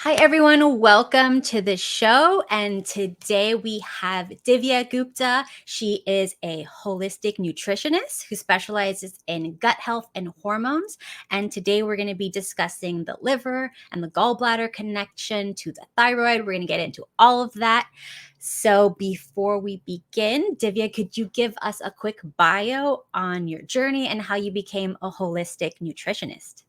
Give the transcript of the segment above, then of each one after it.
Hi, everyone. Welcome to the show. And today we have Divya Gupta. She is a holistic nutritionist who specializes in gut health and hormones. And today we're going to be discussing the liver and the gallbladder connection to the thyroid. We're going to get into all of that. So before we begin, Divya, could you give us a quick bio on your journey and how you became a holistic nutritionist?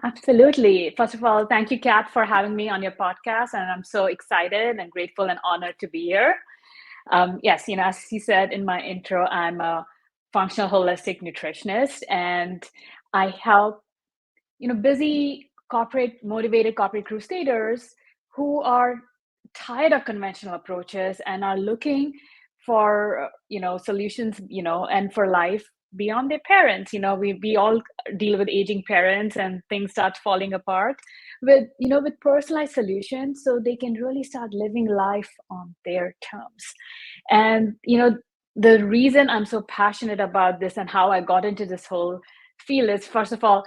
Absolutely. First of all, thank you, Kat, for having me on your podcast. And I'm so excited and grateful and honored to be here. Yes, as you said in my intro, I'm a functional holistic nutritionist and I help, busy corporate, motivated corporate crusaders who are tired of conventional approaches and are looking for, solutions, and for life beyond their parents. We all deal with aging parents and things start falling apart with personalized solutions so they can really start living life on their terms. And the reason I'm so passionate about this and how I got into this whole field is, first of all,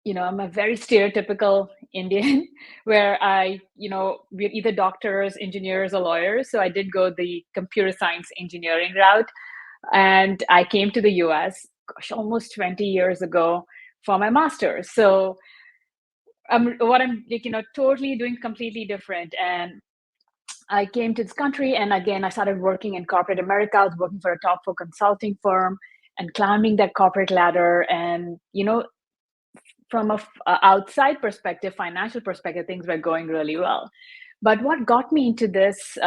I'm a very stereotypical Indian where we're either doctors, engineers, or lawyers. So I did go the computer science engineering route. And I came to the US, gosh, almost 20 years ago for my master's. So what I'm like, totally doing completely different. And I came to this country, and again, I started working in corporate America. I was working for a top four consulting firm and climbing that corporate ladder. And from a outside perspective, financial perspective, things were going really well. But what got me into this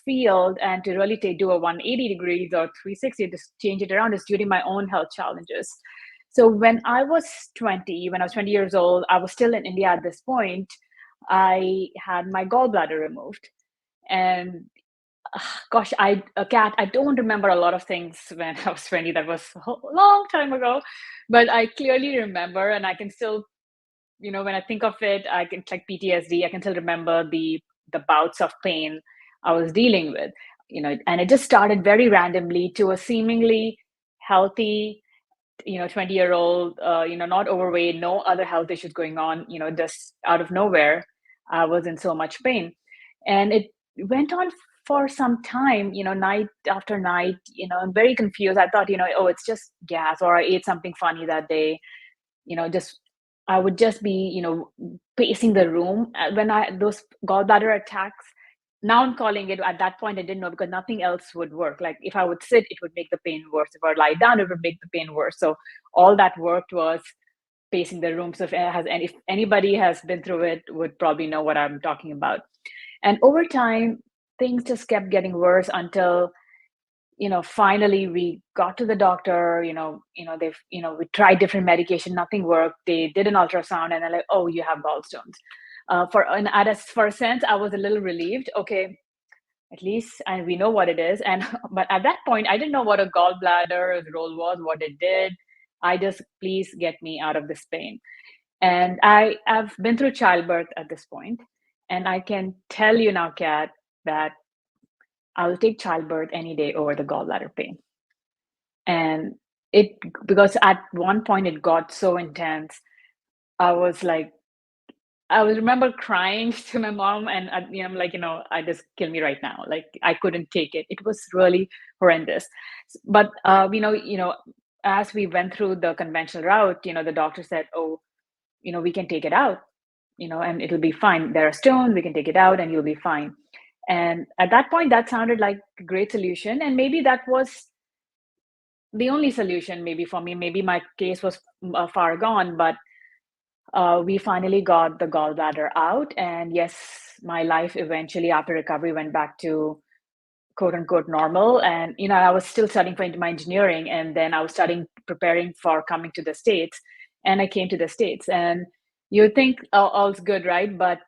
field and to really do a 180 degrees or 360 to change it around is during my own health challenges. So when I was 20 years old, I was still in India at this point. I had my gallbladder removed. And gosh, Kat, I don't remember a lot of things when I was 20. That was a long time ago. But I clearly remember, and I can still, when I think of it, I can like PTSD. I can still remember the bouts of pain I was dealing with. And it just started very randomly to a seemingly healthy, 20-year-old, not overweight, no other health issues going on. Just out of nowhere, I was in so much pain, and it went on for some time. Night after night. I'm very confused. I thought, oh, it's just gas, or I ate something funny that day. Just I would just be, pacing the room when I those gallbladder attacks. Now I'm calling it. At that point, I didn't know because nothing else would work. Like if I would sit, it would make the pain worse. If I lie down, it would make the pain worse. So all that worked was pacing the room. So if anybody has been through it, would probably know what I'm talking about. And over time, things just kept getting worse until finally we got to the doctor. They've we tried different medication, nothing worked. They did an ultrasound and they're like, oh, you have gallstones. For a sense, I was a little relieved. Okay, at least and we know what it is. And but at that point, I didn't know what a gallbladder's role was, what it did. I just, please get me out of this pain. And I've been through childbirth at this point, and I can tell you now, Kat, that I will take childbirth any day over the gallbladder pain. And it because at one point it got so intense, I was like, I was remember crying to my mom, and I'm like, I just kill me right now. Like I couldn't take it. It was really horrendous. But as we went through the conventional route, the doctor said, oh, we can take it out, and it'll be fine. There are stones, we can take it out, and you'll be fine. And at that point, that sounded like a great solution, and maybe that was the only solution. Maybe for me, maybe my case was far gone, but we finally got the gallbladder out. And yes, my life eventually after recovery went back to quote unquote normal. And, I was still studying for my engineering, and then I was studying, preparing for coming to the States. And I came to the States, and you think all's good, right? But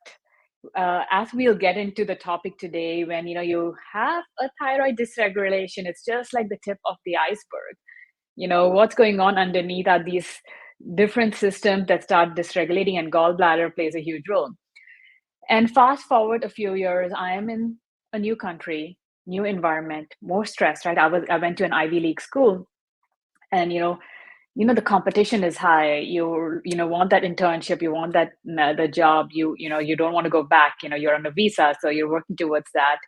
as we'll get into the topic today, when, you have a thyroid dysregulation, it's just like the tip of the iceberg. What's going on underneath are these different systems that start dysregulating, and gallbladder plays a huge role. And fast forward a few years, I am in a new country, new environment, more stress, right? I went to an Ivy League school, and the competition is high. You want that internship, you want that the job, you don't want to go back, you're on a visa, so you're working towards that.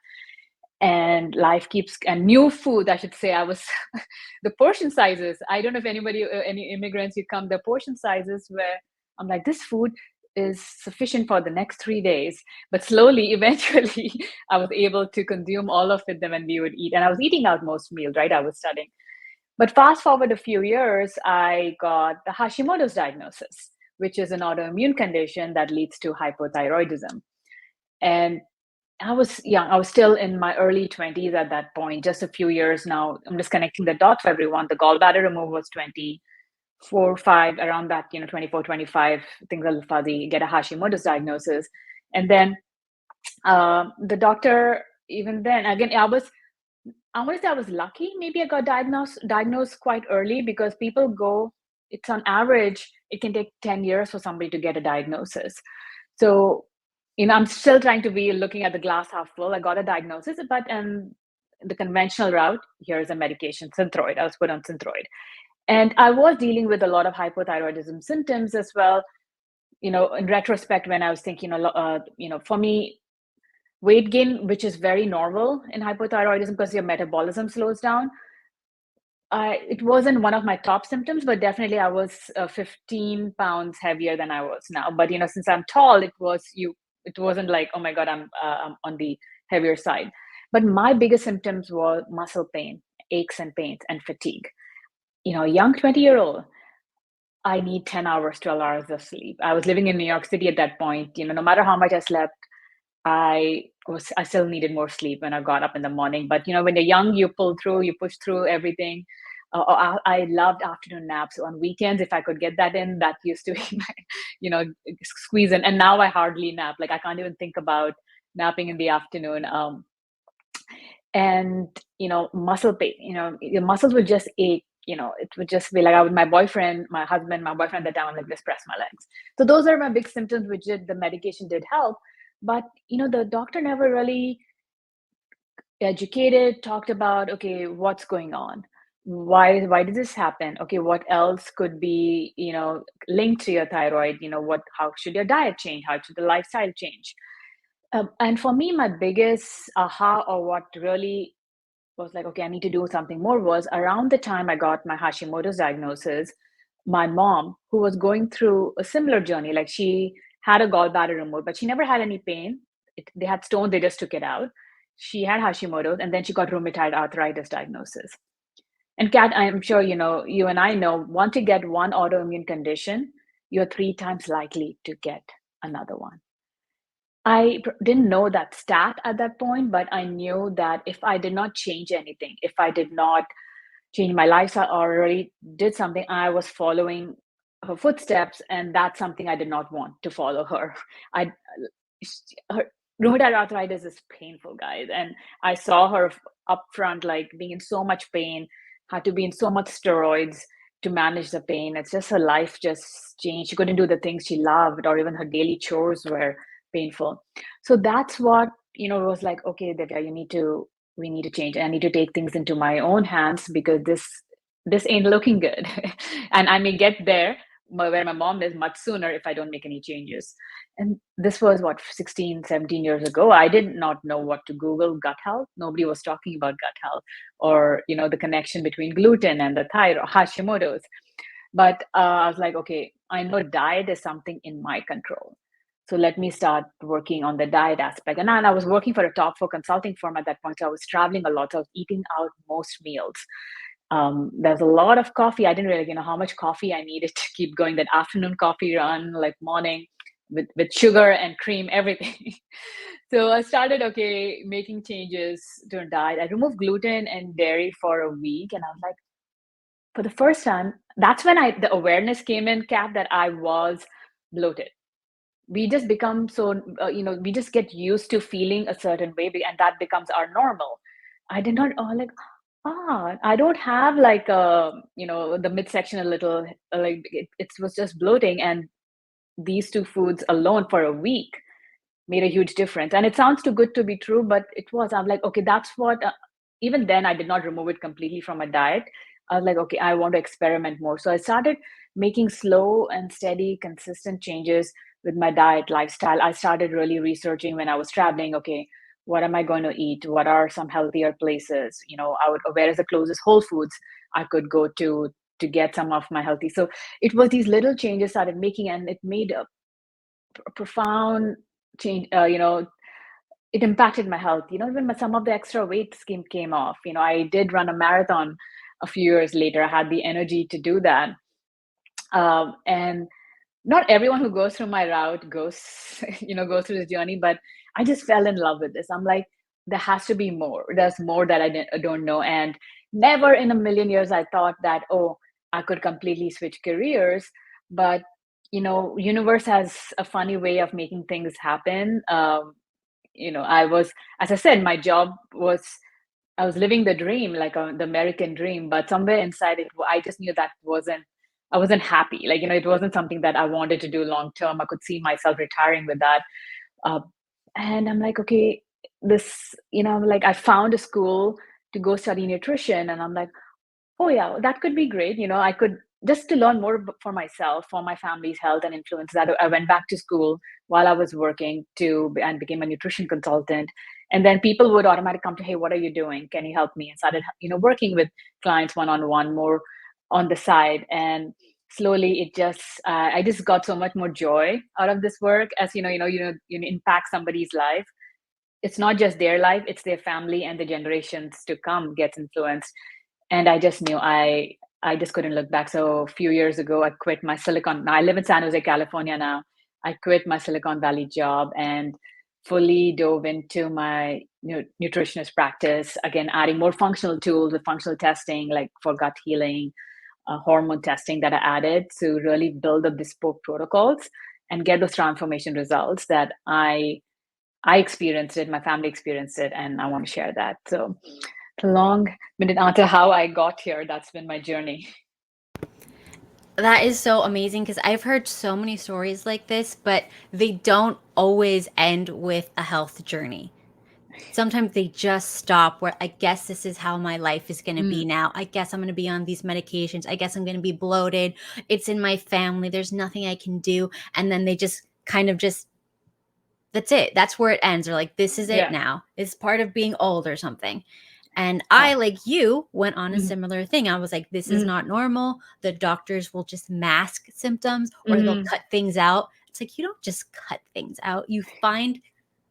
And life keeps, and new food, I should say, I was the portion sizes, I don't know if any immigrants you come, the portion sizes where I'm like, this food is sufficient for the next 3 days. But slowly, eventually, I was able to consume all of it then when we would eat, and I was eating out most meals, right? I was studying. But fast forward a few years, I got the Hashimoto's diagnosis, which is an autoimmune condition that leads to hypothyroidism. And I was young. I was still in my early 20s at that point, just a few years now. I'm just connecting the dots for everyone. The gallbladder removal was 24, 5, around that, 24, 25, things are a little fuzzy, get a Hashimoto's diagnosis. And then the doctor, even then, again, I want to say I was lucky. Maybe I got diagnosed quite early, because people go, it's on average, it can take 10 years for somebody to get a diagnosis. So, I'm still trying to be looking at the glass half full. I got a diagnosis, but the conventional route, here's a medication, Synthroid. I was put on Synthroid. And I was dealing with a lot of hypothyroidism symptoms as well. In retrospect, when I was thinking, for me, weight gain, which is very normal in hypothyroidism because your metabolism slows down. It wasn't one of my top symptoms, but definitely I was 15 pounds heavier than I was now. But since I'm tall, it wasn't like, oh my god, I'm on the heavier side. But my biggest symptoms were muscle pain, aches and pains, and fatigue. A young 20-year-old, I need 10 hours, 12 hours of sleep. I was living in New York City at that point. No matter how much I slept, I still needed more sleep when I got up in the morning. But when you're young, you push through everything. I loved afternoon naps on weekends. If I could get that in, that used to be my, squeeze in. And now I hardly nap. Like, I can't even think about napping in the afternoon. And muscle pain. Your muscles would just ache. It would just be like, my boyfriend at the time, I'm like, just press my legs. So those are my big symptoms, which the medication did help. But the doctor never really educated, talked about, okay, what's going on, why did this happen, okay, what else could be linked to your thyroid, how should your diet change, how should the lifestyle change. And for me, my biggest aha, or what really was like, okay, I need to do something more, was around the time I got my Hashimoto's diagnosis. My mom, who was going through a similar journey, like, she had a gallbladder removed, but she never had any pain. They had stone, they just took it out. She had Hashimoto's, and then she got rheumatoid arthritis diagnosis. And Kat, I'm sure you and I know, once you get one autoimmune condition, you're 3 times likely to get another one. I didn't know that stat at that point, but I knew that if I did not change anything, if I did not change my lifestyle or really did something, I was following her footsteps, and that's something I did not want to follow her. I her rheumatoid arthritis is painful, guys, and I saw her up front, like, being in so much pain, had to be in so much steroids to manage the pain. It's just her life just changed. She couldn't do the things she loved, or even her daily chores were painful. So that's what was like, okay, Divya, we need to change. I need to take things into my own hands, because this ain't looking good. And I may get there where my mom is much sooner if I don't make any changes. And this was what, 16, 17 years ago. I did not know what to Google gut health. Nobody was talking about gut health, or the connection between gluten and the thyroid, Hashimoto's. But I was like, okay, I know diet is something in my control. So let me start working on the diet aspect. And I was working for a top 4 consulting firm at that point. So I was traveling a lot. So I was eating out most meals. There's a lot of coffee. I didn't really know how much coffee I needed to keep going. That afternoon coffee run, like morning, with sugar and cream, everything. So I started, okay, making changes to a diet. I removed gluten and dairy for a week. And I was like, for the first time, that's when the awareness came in, Kat, that I was bloated. We just become so, we just get used to feeling a certain way, and that becomes our normal. I did not, like, I don't have like the midsection a little, like, it was just bloating, and these 2 foods alone for a week made a huge difference. And it sounds too good to be true, but it was. I'm like, okay, that's what. Even then, I did not remove it completely from my diet. I was like, okay, I want to experiment more. So I started making slow and steady, consistent changes with my diet, lifestyle. I started really researching when I was traveling. Okay, what am I going to eat? What are some healthier places? Where is the closest Whole Foods I could go to get some of my healthy. So it was these little changes started making, and it made a profound change. It impacted my health. Even some of the extra weight came off. I did run a marathon a few years later. I had the energy to do that. And not everyone who goes through my route goes, goes through this journey, but I just fell in love with this. I'm like, there has to be more. There's more that I don't know. And never in a million years I thought that, oh, I could completely switch careers. But, universe has a funny way of making things happen. As I said, my job was, I was living the dream, like the American dream, but somewhere inside it, I just knew that I wasn't happy. Like, it wasn't something that I wanted to do long term. I could see myself retiring with that. Uh, and I'm like, okay, like I found a school to go study nutrition. And I'm like, oh yeah, that could be great. I could just to learn more for myself, for my family's health and influence that. I went back to school while I was working and became a nutrition consultant. And then people would automatically come to, hey, what are you doing? Can you help me? And started, working with clients one-on-one more on the side. And slowly I just got so much more joy out of this work as, you impact somebody's life. It's not just their life, it's their family and the generations to come gets influenced. And I just knew I just couldn't look back. So a few years ago, I quit my Silicon. I live in San Jose, California now. I quit my Silicon Valley job and fully dove into my nutritionist practice. Again, adding more functional tools with functional testing, like for gut healing, hormone testing that I added to really build the bespoke protocols and get those transformation results that I experienced it, my family experienced it, and I want to share that. So long-winded answer how I got here. That's been my journey. That is so amazing because I've heard so many stories like this, but they don't always end with a health journey. Sometimes they just stop where I guess this is how my life is going to be Mm, now. I guess I'm going to be on these medications. I guess I'm going to be bloated. It's in my family. There's nothing I can do. And then they just kind of just, that's it. That's where it ends. They're like, this is it yeah, now. It's part of being old or something. And yeah. I, like you, went on a Mm, similar thing. I was like, this is mm, not normal. The doctors will just mask symptoms or they'll mm, cut things out. It's like, you don't just cut things out. You find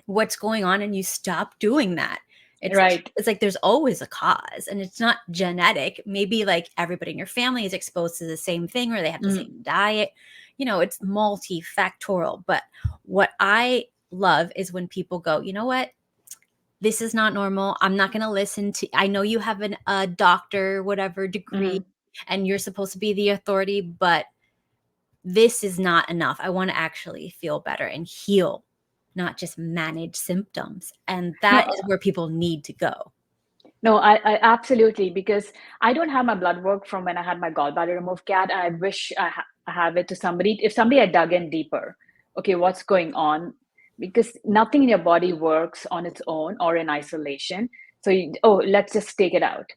what's going on and you stop doing that. It's right. it's like there's always a cause and it's not genetic. Maybe like everybody in your family is exposed to the same thing or they have the Mm, same diet. It's multifactorial. But what I love is when people go, you know what? This is not normal. I'm not going to listen to. I know you have a doctor, whatever degree, mm. and you're supposed to be the authority, but this is not enough. I want to actually feel better and heal, not just manage symptoms. And that No, is where people need to go. no, I absolutely, because I don't have my blood work from when I had my gallbladder removed, Cat. And I wish I have it to somebody. If somebody had dug in deeper, okay, what's going on? Because nothing in your body works on its own or in isolation. So, let's just take it out.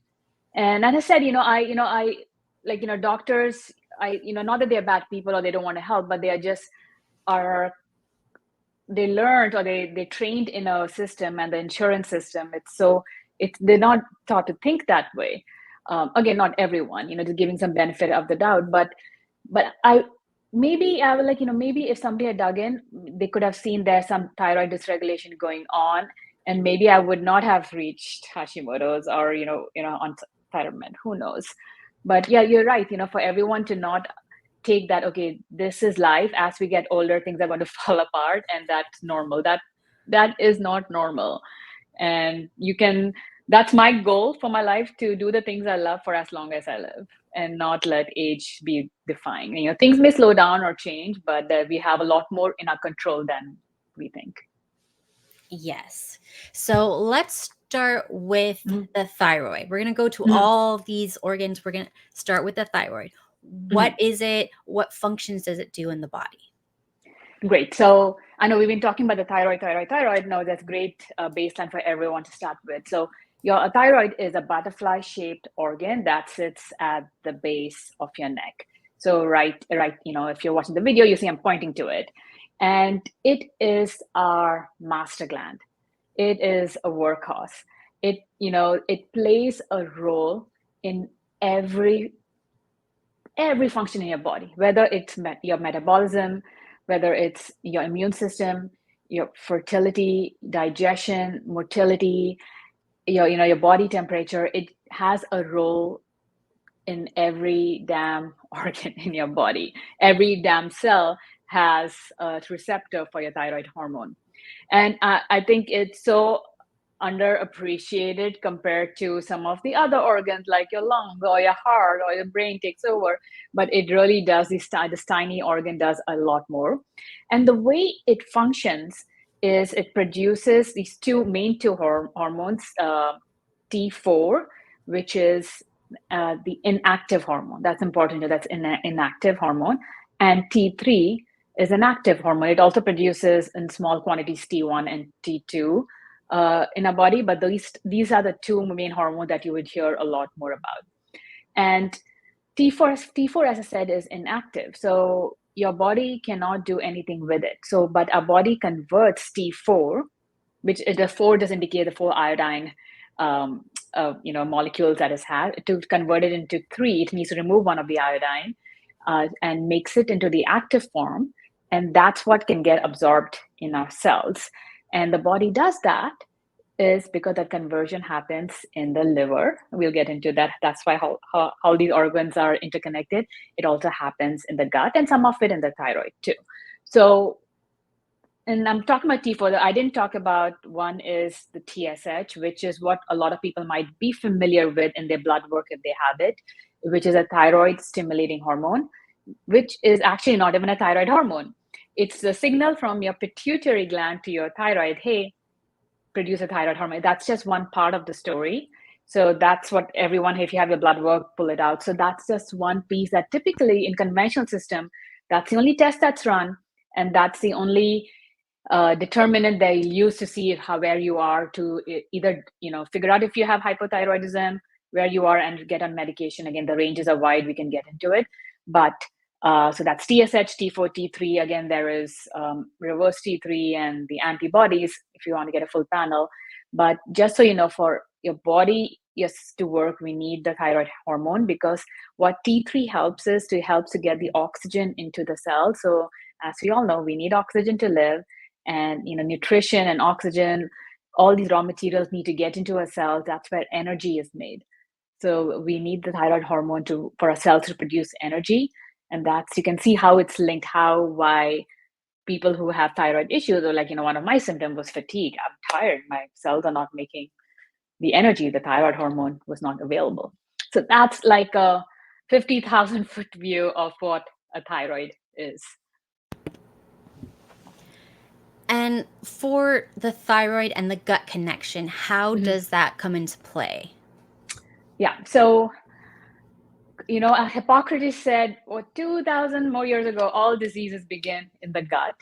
And as I said, I like, doctors, not that they're bad people or they don't want to help, but they are just are they learned or they trained in a system and the insurance system. They're not taught to think that way. Again, not everyone, just giving some benefit of the doubt, but I would like, maybe if somebody had dug in, they could have seen there's some thyroid dysregulation going on, and maybe I would not have reached Hashimoto's or, on thyroid, who knows. But yeah, you're right, for everyone to not take that, okay, this is life. As we get older, things are going to fall apart, and that's normal. That is not normal. And that's my goal for my life, to do the things I love for as long as I live and not let age be defining. Things may slow down or change, but we have a lot more in our control than we think. Yes. So let's start with Mhm, the thyroid. We're going to go to mhm, all these organs. We're going to start with the thyroid. What mhm. is it? What functions does it do in the body? Great. So I know we've been talking about the thyroid. No, that's great baseline for everyone to start with. So Your thyroid is a butterfly-shaped organ that sits at the base of your neck. So right, if you're watching the video, you see I'm pointing to it. And it is our master gland. It is a workhorse. It plays a role in every every function in your body, whether it's your metabolism, whether it's your immune system, your fertility, digestion, motility, your body temperature. It has a role in every damn organ in your body. Every damn cell has a receptor for your thyroid hormone. And I think it's so underappreciated compared to some of the other organs like your lung or your heart or your brain takes over. But it really does, this tiny organ does a lot more. And the way it functions is it produces these two hormones, T4, which is the inactive hormone. That's important. That's inactive hormone. And T3 is an active hormone. It also produces in small quantities T1 and T2 in our body, but these are the two main hormones that you would hear a lot more about. And T4, as I said, is inactive. So your body cannot do anything with it. So, but our body converts T4, which the 4 does indicate the 4 iodine molecules that it has. To convert it into 3, it needs to remove one of the iodine and makes it into the active form. And that's what can get absorbed in our cells. And the body does that is because that conversion happens in the liver. We'll get into that. That's why how these organs are interconnected. It also happens in the gut and some of it in the thyroid too. So, and I'm talking about T4. I didn't talk about one is the TSH, which is what a lot of people might be familiar with in their blood work if they have it, which is a thyroid stimulating hormone, which is actually not even a thyroid hormone. It's the signal from your pituitary gland to your thyroid, hey, produce a thyroid hormone. That's just one part of the story. So that's what everyone, if you have your blood work, pull it out. So that's just one piece that typically in conventional system, that's the only test that's run. And that's the only determinant they use to see where you are to either figure out if you have hypothyroidism, where you are, and get on medication. Again, the ranges are wide. We can get into it, but so that's TSH, T4, T3. Again, there is reverse T3 and the antibodies if you want to get a full panel. But just so you know, for your body to work, we need the thyroid hormone, because what T3 helps is to get the oxygen into the cell. So as we all know, we need oxygen to live, and nutrition and oxygen, all these raw materials need to get into a cell. That's where energy is made. So we need the thyroid hormone for our cells to produce energy. And that's, you can see how it's linked, why people who have thyroid issues, or one of my symptoms was fatigue. I'm tired, my cells are not making the energy, the thyroid hormone was not available. So that's like a 50,000 foot view of what a thyroid is. And for the thyroid and the gut connection, how does that come into play? Yeah, so Hippocrates said, 2,000 more years ago, all diseases begin in the gut.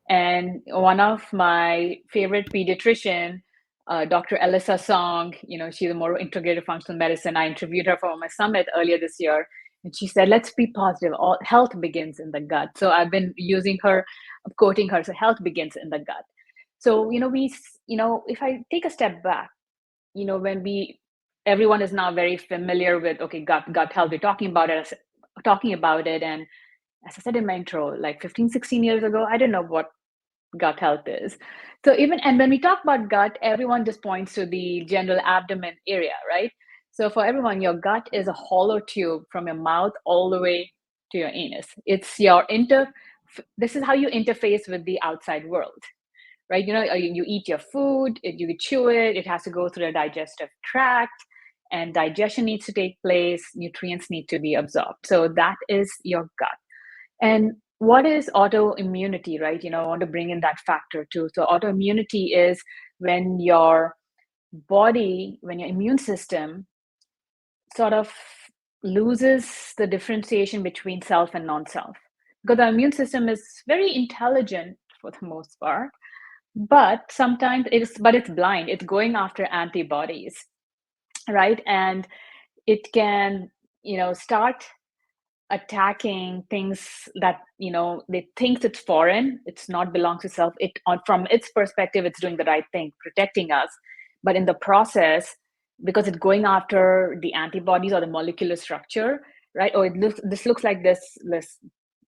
And one of my favorite pediatrician, Dr. Elissa Song, she's a more integrative functional medicine. I interviewed her for my summit earlier this year. And she said, let's be positive. All health begins in the gut. So I've been using her, quoting her. So health begins in the gut. So, if I take a step back, when everyone is now very familiar with, okay, gut health, we're talking about it. And as I said in my intro, like 15, 16 years ago, I didn't know what gut health is. So and when we talk about gut, everyone just points to the general abdomen area, right? So for everyone, your gut is a hollow tube from your mouth all the way to your anus. It's this is how you interface with the outside world, right? You eat your food, you chew it, it has to go through the digestive tract, and digestion needs to take place, nutrients need to be absorbed. So that is your gut. And what is autoimmunity, right? I want to bring in that factor too. So autoimmunity is when your immune system sort of loses the differentiation between self and non-self. Because the immune system is very intelligent for the most part, but sometimes it's blind. It's going after antibodies. right? And it can, start attacking things that, they think it's foreign, it's not belongs to self. It, on from its perspective, it's doing the right thing, protecting us. But in the process, because it's going after the antibodies or the molecular structure, right? Or this looks like this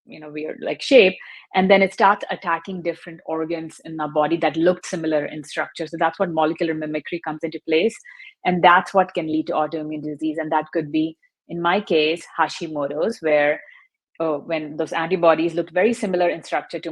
weird like shape, and then it starts attacking different organs in our body that looked similar in structure. So that's what molecular mimicry comes into place, and that's what can lead to autoimmune disease. And that could be, in my case, Hashimoto's, where when those antibodies looked very similar in structure to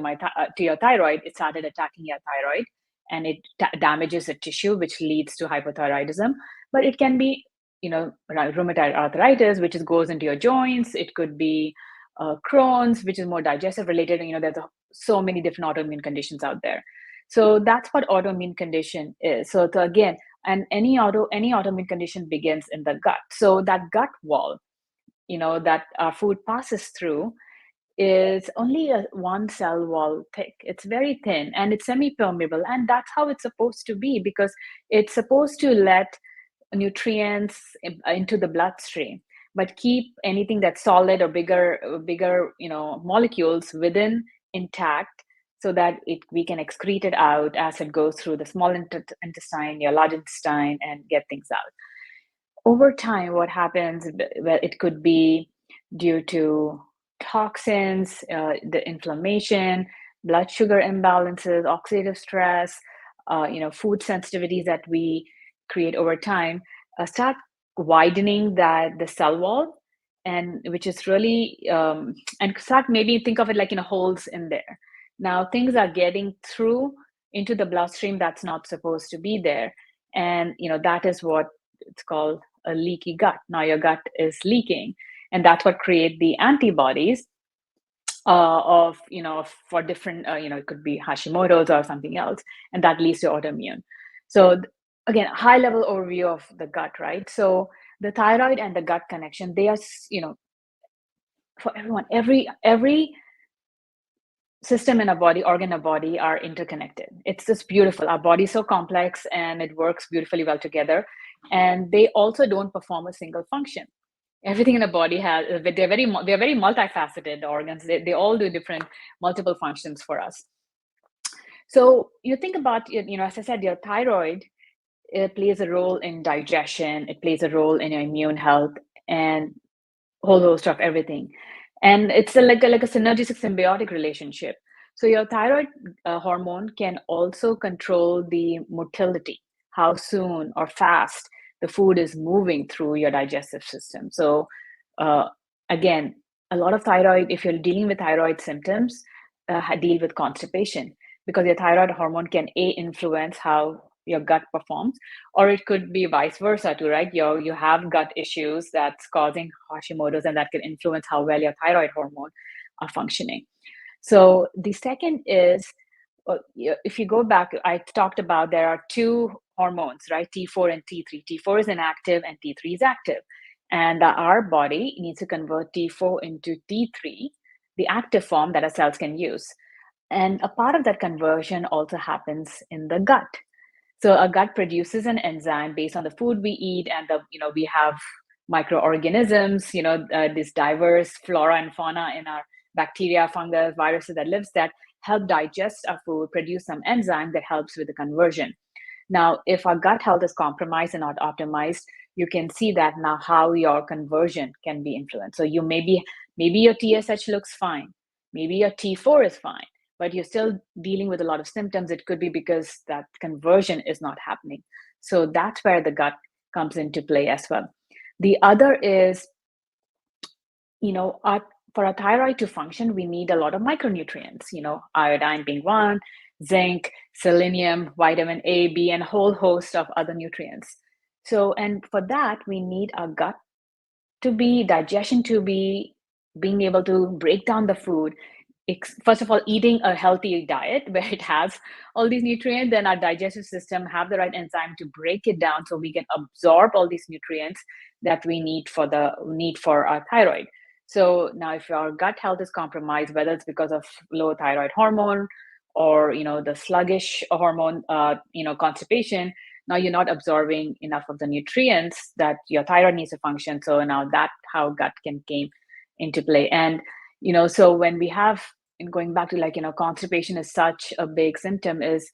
to your thyroid, it started attacking your thyroid, and it damages the tissue, which leads to hypothyroidism. But it can be, rheumatoid arthritis, which goes into your joints. It could be Crohn's, which is more digestive related. And there's so many different autoimmune conditions out there. So that's what autoimmune condition is. So again, and any autoimmune condition begins in the gut. So that gut wall, that our food passes through, is only a one cell wall thick. It's very thin and it's semi-permeable, and that's how it's supposed to be, because it's supposed to let nutrients into the bloodstream, but keep anything that's solid or bigger molecules within intact, so that we can excrete it out as it goes through the small intestine, your large intestine, and get things out. Over time, what happens, well, it could be due to toxins, the inflammation, blood sugar imbalances, oxidative stress, food sensitivities that we create over time, start widening the cell wall, and which is really, and start, maybe think of it like holes in there. Now things are getting through into the bloodstream that's not supposed to be there, and that is what it's called a leaky gut. Now your gut is leaking, and that's what create the antibodies of for different it could be Hashimoto's or something else, and that leads to autoimmune. So again, high level overview of the gut, right? So the thyroid and the gut connection, they are for everyone, every system in a body, organ in a body, are interconnected. It's just beautiful. Our body is so complex and it works beautifully well together. And they also don't perform a single function. Everything in the body has, they're very multifaceted organs. They all do different multiple functions for us. So you think about, as I said, your thyroid, it plays a role in digestion, it plays a role in your immune health, and a whole host of everything. And it's like a synergistic symbiotic relationship. So your thyroid hormone can also control the motility, how soon or fast the food is moving through your digestive system. So uh, again, a lot of thyroid, if you're dealing with thyroid symptoms, deal with constipation, because your thyroid hormone can influence how your gut performs, or it could be vice versa too, right? You have gut issues that's causing Hashimoto's, and that can influence how well your thyroid hormone are functioning. So the second is, if you go back, I talked about there are two hormones, right? T4 and T3. T4 is inactive and T3 is active. And our body needs to convert T4 into T3, the active form that our cells can use. And a part of that conversion also happens in the gut. So our gut produces an enzyme based on the food we eat, and we have microorganisms, this diverse flora and fauna in our bacteria, fungus, viruses that help digest our food, produce some enzyme that helps with the conversion. Now, if our gut health is compromised and not optimized, you can see that now how your conversion can be influenced. So you maybe your TSH looks fine, maybe your T4 is fine, but you're still dealing with a lot of symptoms. It could be because that conversion is not happening. So that's where the gut comes into play as well. The other is, for our thyroid to function, we need a lot of micronutrients, iodine being one, zinc, selenium, vitamin A, B, and a whole host of other nutrients. So, and for that, we need our gut to be, digestion to be, being able to break down the food. First of all, eating a healthy diet where it has all these nutrients, then our digestive system have the right enzyme to break it down so we can absorb all these nutrients that we need for our thyroid. So now if our gut health is compromised, whether it's because of low thyroid hormone or the sluggish hormone, constipation, now you're not absorbing enough of the nutrients that your thyroid needs to function. So now that how gut can came into play. And so when we have, and going back to like constipation is such a big symptom, is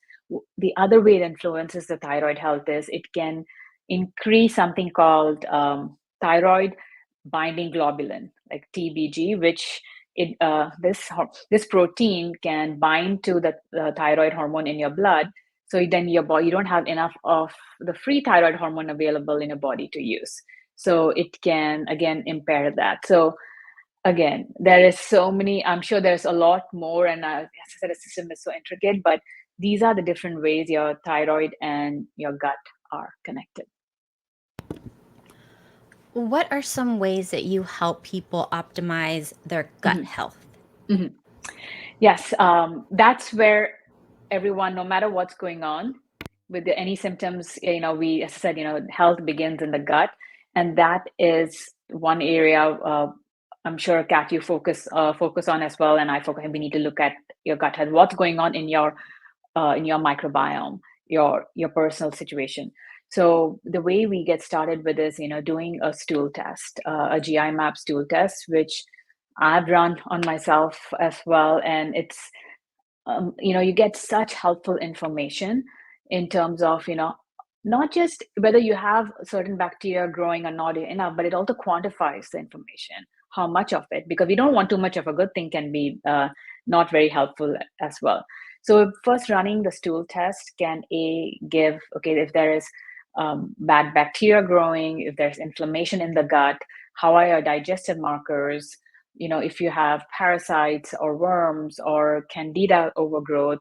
the other way it influences the thyroid health is it can increase something called thyroid binding globulin, like TBG, which this protein can bind to the thyroid hormone in your blood. So then your body, you don't have enough of the free thyroid hormone available in your body to use. So it can again impair that. So again, there is so many. I'm sure there's a lot more, and as I said, the system is so intricate. But these are the different ways your thyroid and your gut are connected. What are some ways that you help people optimize their gut Mhm. health? Mhm. Yes, that's where everyone, no matter what's going on with any symptoms, we, as I said, health begins in the gut, and that is one area. I'm sure, Kat, you focus on as well, and I focus. We need to look at your gut health. What's going on in your microbiome, your personal situation. So the way we get started with is, doing a stool test, a GI map stool test, which I've run on myself as well, and it's you get such helpful information in terms of not just whether you have certain bacteria growing or not enough, but it also quantifies the information, how much of it, because we don't want too much of a good thing can be not very helpful as well. So first, running the stool test can give, okay, if there is bad bacteria growing, if there's inflammation in the gut, how are your digestive markers, if you have parasites or worms or candida overgrowth,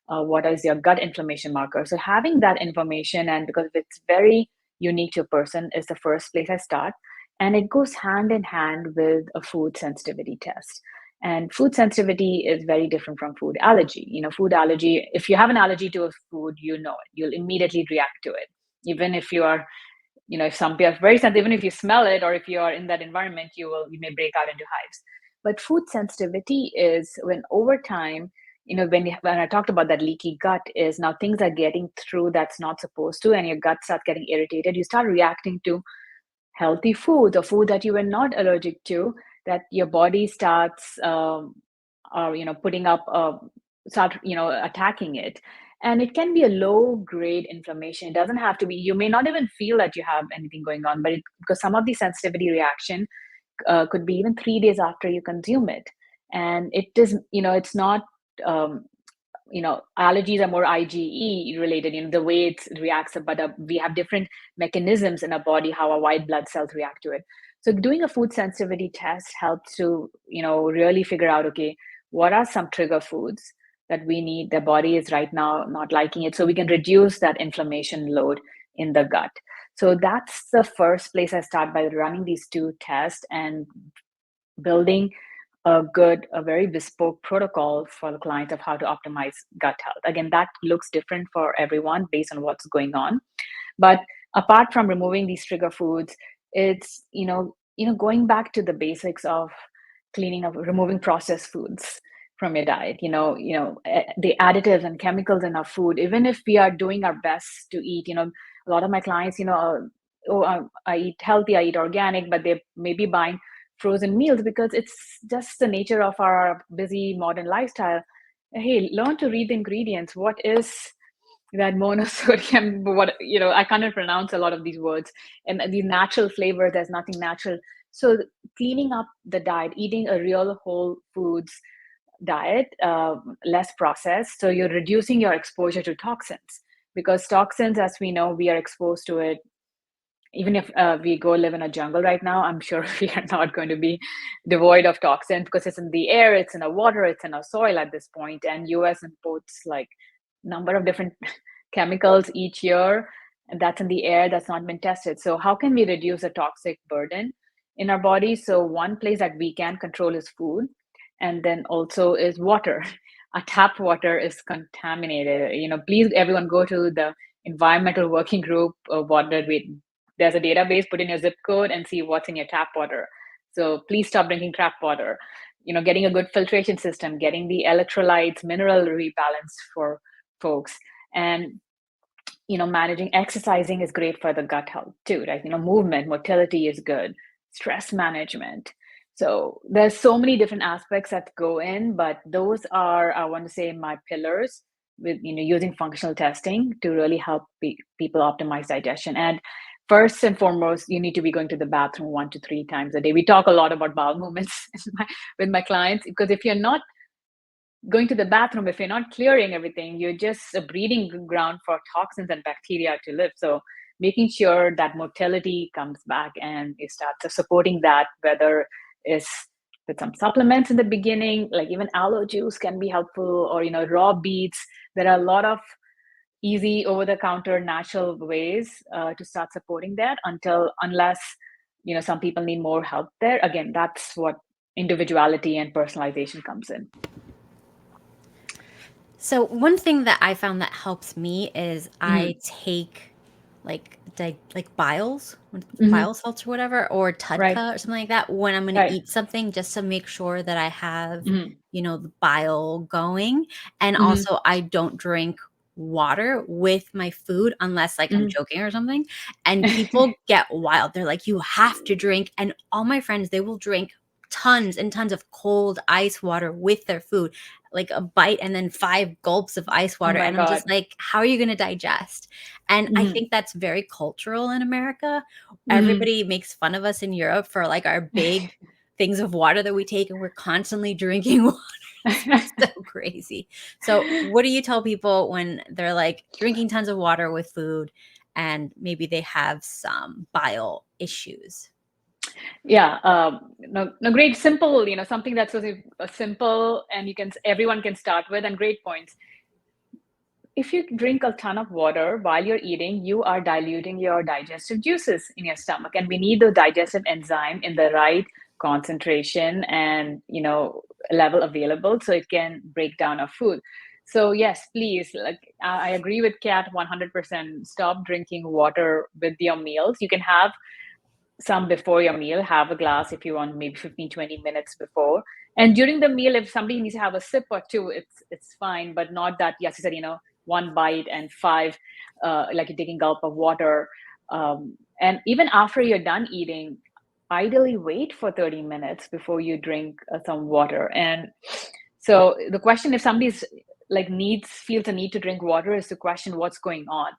what is your gut inflammation marker? So having that information, and because it's very unique to a person, is the first place I start. And it goes hand in hand with a food sensitivity test. And food sensitivity is very different from food allergy. Food allergy, if you have an allergy to a food, you'll immediately react to it. Even if you are, if some people are very sensitive, even if you smell it or if you are in that environment, you may break out into hives. But food sensitivity is when over time, when I talked about that leaky gut, is now things are getting through that's not supposed to, and your gut starts getting irritated. You start reacting to healthy foods or food that you were not allergic to, that your body starts or putting up start attacking it. And it can be a low grade inflammation. It doesn't have to be, you may not even feel that you have anything going on, but because some of the sensitivity reaction could be even 3 days after you consume it. And it is, it's not um, allergies are more IgE related, the way it reacts, but we have different mechanisms in our body, how our white blood cells react to it. So doing a food sensitivity test helps to, really figure out, okay, what are some trigger foods that we need, the body is right now not liking it, so we can reduce that inflammation load in the gut. So that's the first place I start, by running these two tests and building a very bespoke protocol for the client of how to optimize gut health. Again, that looks different for everyone based on what's going on. But apart from removing these trigger foods, it's going back to the basics of cleaning up, removing processed foods from your diet. The additives and chemicals in our food. Even if we are doing our best to eat, a lot of my clients, oh, I eat healthy, I eat organic, but they may be buying frozen meals because it's just the nature of our busy modern lifestyle. Hey, learn to read the ingredients. What is that monosodium? What, I can't pronounce a lot of these words. And these natural flavors, there's nothing natural. So cleaning up the diet, eating a real whole foods diet, less processed. So you're reducing your exposure to toxins, because toxins, as we know, we are exposed to it. Even if we go live in a jungle right now, I'm sure we are not going to be devoid of toxins, because it's in the air, it's in the water, it's in our soil at this point. And US imports like number of different chemicals each year, and that's in the air, that's not been tested. So how can we reduce the toxic burden in our body? So one place that we can control is food, and then also is water. Our tap water is contaminated. Please everyone go to the environmental working group of water. There's a database, put in your zip code and see what's in your tap water. So please stop drinking tap water. Getting a good filtration system, getting the electrolytes, mineral rebalanced for folks. And managing exercising is great for the gut health too, right? Movement, motility is good, stress management. So there's so many different aspects that go in, but those are, I want to say, my pillars with, using functional testing to really help people optimize digestion. And first and foremost, you need to be going to the bathroom 1 to 3 times a day. We talk a lot about bowel movements with my clients, because if you're not going to the bathroom, if you're not clearing everything, you're just a breeding ground for toxins and bacteria to live. So making sure that motility comes back and you start supporting that, whether it's with some supplements in the beginning, like even aloe juice can be helpful, or raw beets. There are a lot of easy over-the-counter natural ways to start supporting that, unless some people need more help there. Again, that's what individuality and personalization comes in. So one thing that I found that helps me is I Mm-hmm. take like Mm-hmm. bile salts or whatever, or Right. Tudka or something like that when I'm going to Right. eat something, just to make sure that I have, Mm-hmm. the bile going. And Mm-hmm. also I don't drink water with my food unless like I'm choking or something. And Mm-hmm. people get wild. They're like, you have to drink. And all my friends, they will drink tons and tons of cold ice water with their food, like a bite and then 5 gulps of ice Oh water. my And I'm God. just like, how are you going to digest? And I Mm-hmm. think that's very cultural in America. Mm-hmm. Everybody makes fun of us in Europe for like our big things of water that we take, and we're constantly drinking water. It's so crazy. So, what do you tell people when they're like drinking tons of water with food and maybe they have some bile issues? Yeah. No, no, great. Simple, something that's so simple and everyone can start with, and great points. If you drink a ton of water while you're eating, you are diluting your digestive juices in your stomach. And we need the digestive enzyme in the right concentration and, level available so it can break down our food. So yes, please, like I agree with Kat 100%. Stop drinking water with your meals. You can have some before your meal, have a glass if you want, maybe 15-20 minutes before. And during the meal, if somebody needs to have a sip or two, it's fine, but not that, yes, you said, one bite and five, like you're taking gulp of water. And even after you're done eating, ideally wait for 30 minutes before you drink some water. And so the question, if somebody's like feels a need to drink water, is to question what's going on.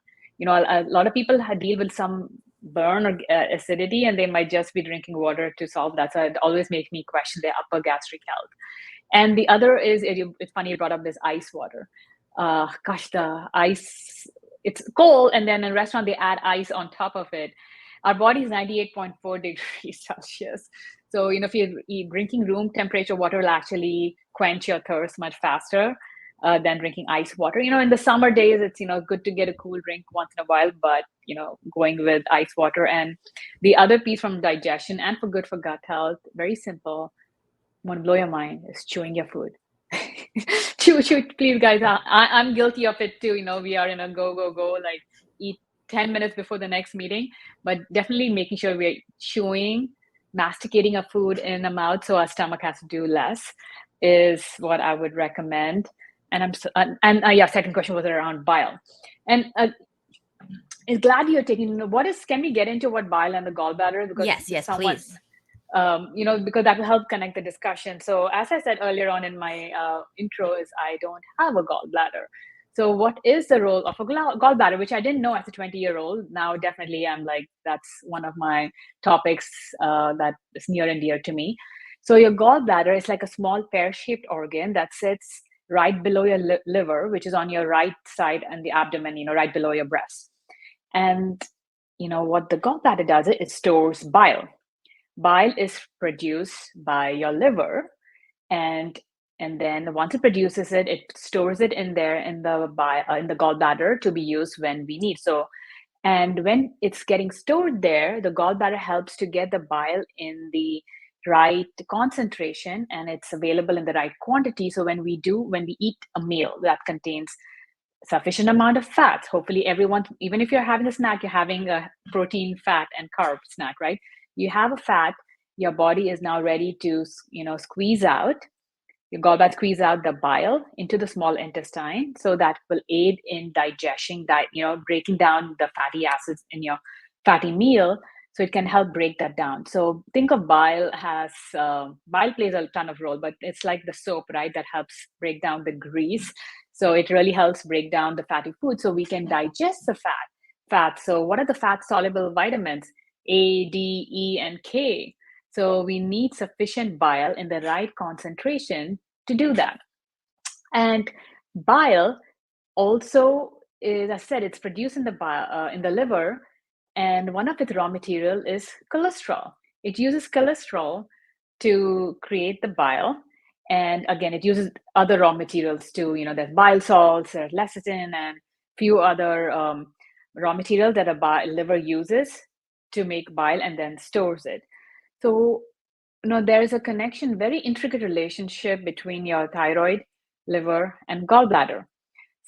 A lot of people deal with some burn or acidity, and they might just be drinking water to solve that. So it always makes me question their upper gastric health. And the other is, it's funny you brought up this ice water. Gosh, the ice, it's cold, and then in a restaurant they add ice on top of it. Our body is 98.4 degrees Celsius. So, if you eat drinking room temperature water will actually quench your thirst much faster than drinking ice water. In the summer days, it's, good to get a cool drink once in a while, but, going with ice water. And the other piece from digestion and for good for gut health, very simple, want to blow your mind, is chewing your food. Chew, please, guys. I'm guilty of it too. We are in a go, go, go, like eat 10 minutes before the next meeting, but definitely making sure we're chewing, masticating our food in the mouth so our stomach has to do less is what I would recommend. And yeah, second question was around bile. And is glad you're taking, can we get into what bile and the gallbladder? Because Yes, yes, someone, please. because that will help connect the discussion. So as I said earlier on in my intro, is I don't have a gallbladder. So what is the role of a gallbladder, which I didn't know as a 20-year-old. Now, definitely, I'm like, that's one of my topics that is near and dear to me. So your gallbladder is like a small pear-shaped organ that sits right below your liver, which is on your right side and the abdomen, right below your breast. And what the gallbladder does, it stores bile. Bile is produced by your liver, and then once it produces it, it stores it in there in the gallbladder to be used when we need. So, and when it's getting stored there, the gallbladder helps to get the bile in the right concentration, and it's available in the right quantity. So when we eat a meal that contains sufficient amount of fats, hopefully everyone, even if you're having a snack, you're having a protein, fat, and carb snack, right? You have a fat, your body is now ready to squeeze out Your gallbladder squeeze out the bile into the small intestine, so that will aid in digestion, breaking down the fatty acids in your fatty meal. So it can help break that down. So think of bile plays a ton of role, but it's like the soap, right? That helps break down the grease. So it really helps break down the fatty food so we can digest the fat. So what are the fat soluble vitamins? A, D, E, and K. So we need sufficient bile in the right concentration to do that. And bile also is, as I said, it's produced in the liver, and one of its raw material is cholesterol. It uses cholesterol to create the bile, and again, it uses other raw materials too. There's bile salts, there's lecithin, and few other raw materials that a liver uses to make bile and then stores it. So, there is a connection, very intricate relationship between your thyroid, liver, and gallbladder.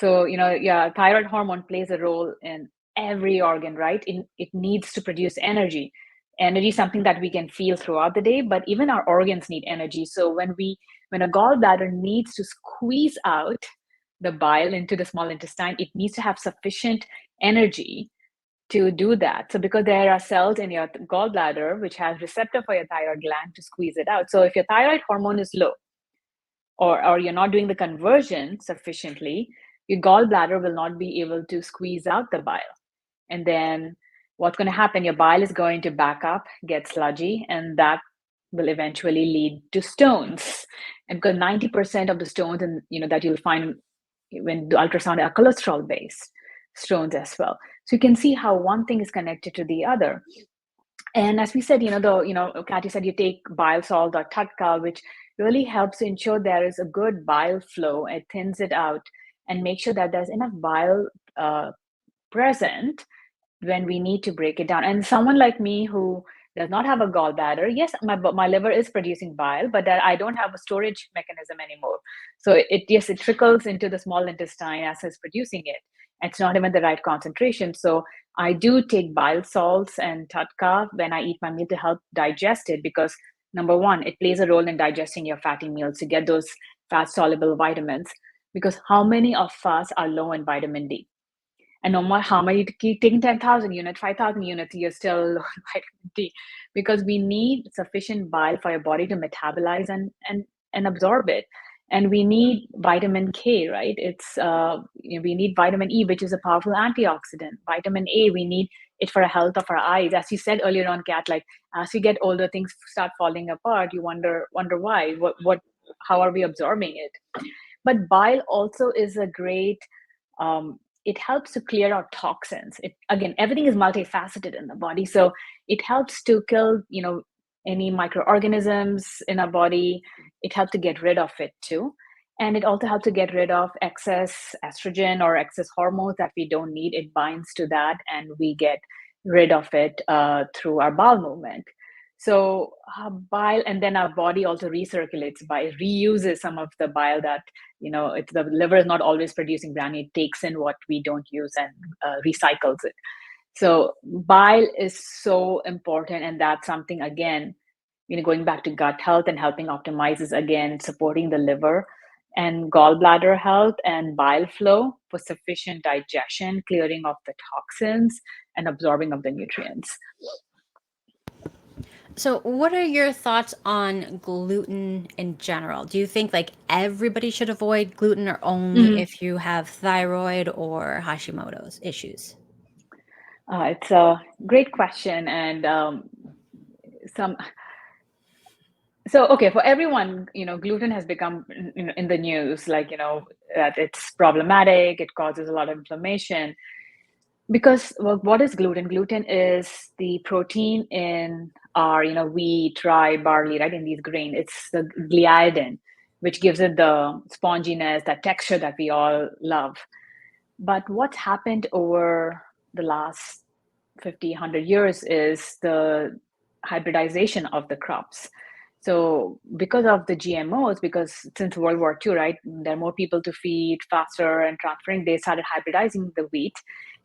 So, yeah, thyroid hormone plays a role in every organ, right? It needs to produce energy. Energy is something that we can feel throughout the day, but even our organs need energy. So when a gallbladder needs to squeeze out the bile into the small intestine, it needs to have sufficient energy to do that. So because there are cells in your gallbladder which has receptor for your thyroid gland to squeeze it out. So if your thyroid hormone is low, or you're not doing the conversion sufficiently, your gallbladder will not be able to squeeze out the bile. And then what's going to happen? Your bile is going to back up, get sludgy, and that will eventually lead to stones. And because 90% of the stones that you'll find when the ultrasound are cholesterol based stones as well. So you can see how one thing is connected to the other. And as we said, Kathy said you take bile salt or tatka, which really helps to ensure there is a good bile flow. It thins it out and make sure that there's enough bile present when we need to break it down. And someone like me who does not have a gallbladder, yes, my liver is producing bile, but that I don't have a storage mechanism anymore. So it trickles into the small intestine as it's producing it. It's not even the right concentration. So I do take bile salts and tatka when I eat my meal to help digest it, because number one, it plays a role in digesting your fatty meals to get those fat soluble vitamins. Because how many of us are low in vitamin D? And no matter how many keep taking 10,000 units, 5,000 units, you're still low in vitamin D, because we need sufficient bile for your body to metabolize and absorb it. And we need vitamin K, right? We need vitamin E, which is a powerful antioxidant. Vitamin A, we need it for the health of our eyes. As you said earlier on, Kat, like as we get older, things start falling apart. You wonder why. How are we absorbing it? But bile also is a great it helps to clear out toxins. Again, everything is multifaceted in the body. So it helps to kill, any microorganisms in our body. It helps to get rid of it too. And it also helps to get rid of excess estrogen or excess hormones that we don't need. It binds to that and we get rid of it through our bowel movement. So bile, and then our body also recirculates by reuses some of the bile that the liver is not always producing brand new. It takes in what we don't use and recycles it. So bile is so important, and that's something, again, going back to gut health and helping optimize is, again, supporting the liver and gallbladder health and bile flow for sufficient digestion, clearing of the toxins, and absorbing of the nutrients. So, what are your thoughts on gluten in general? Do you think like everybody should avoid gluten, or only if you have thyroid or Hashimoto's issues? It's a great question, and some. So, okay, for everyone, gluten has become in the news, like that it's problematic. It causes a lot of inflammation. Because, well, what is gluten? Gluten is the protein in our, wheat, rye, barley, right? In these grain, it's the gliadin, which gives it the sponginess, that texture that we all love. But what's happened over the last 50, 100 years is the hybridization of the crops. So because of the GMOs, because since World War II, right, there are more people to feed faster and transferring, they started hybridizing the wheat.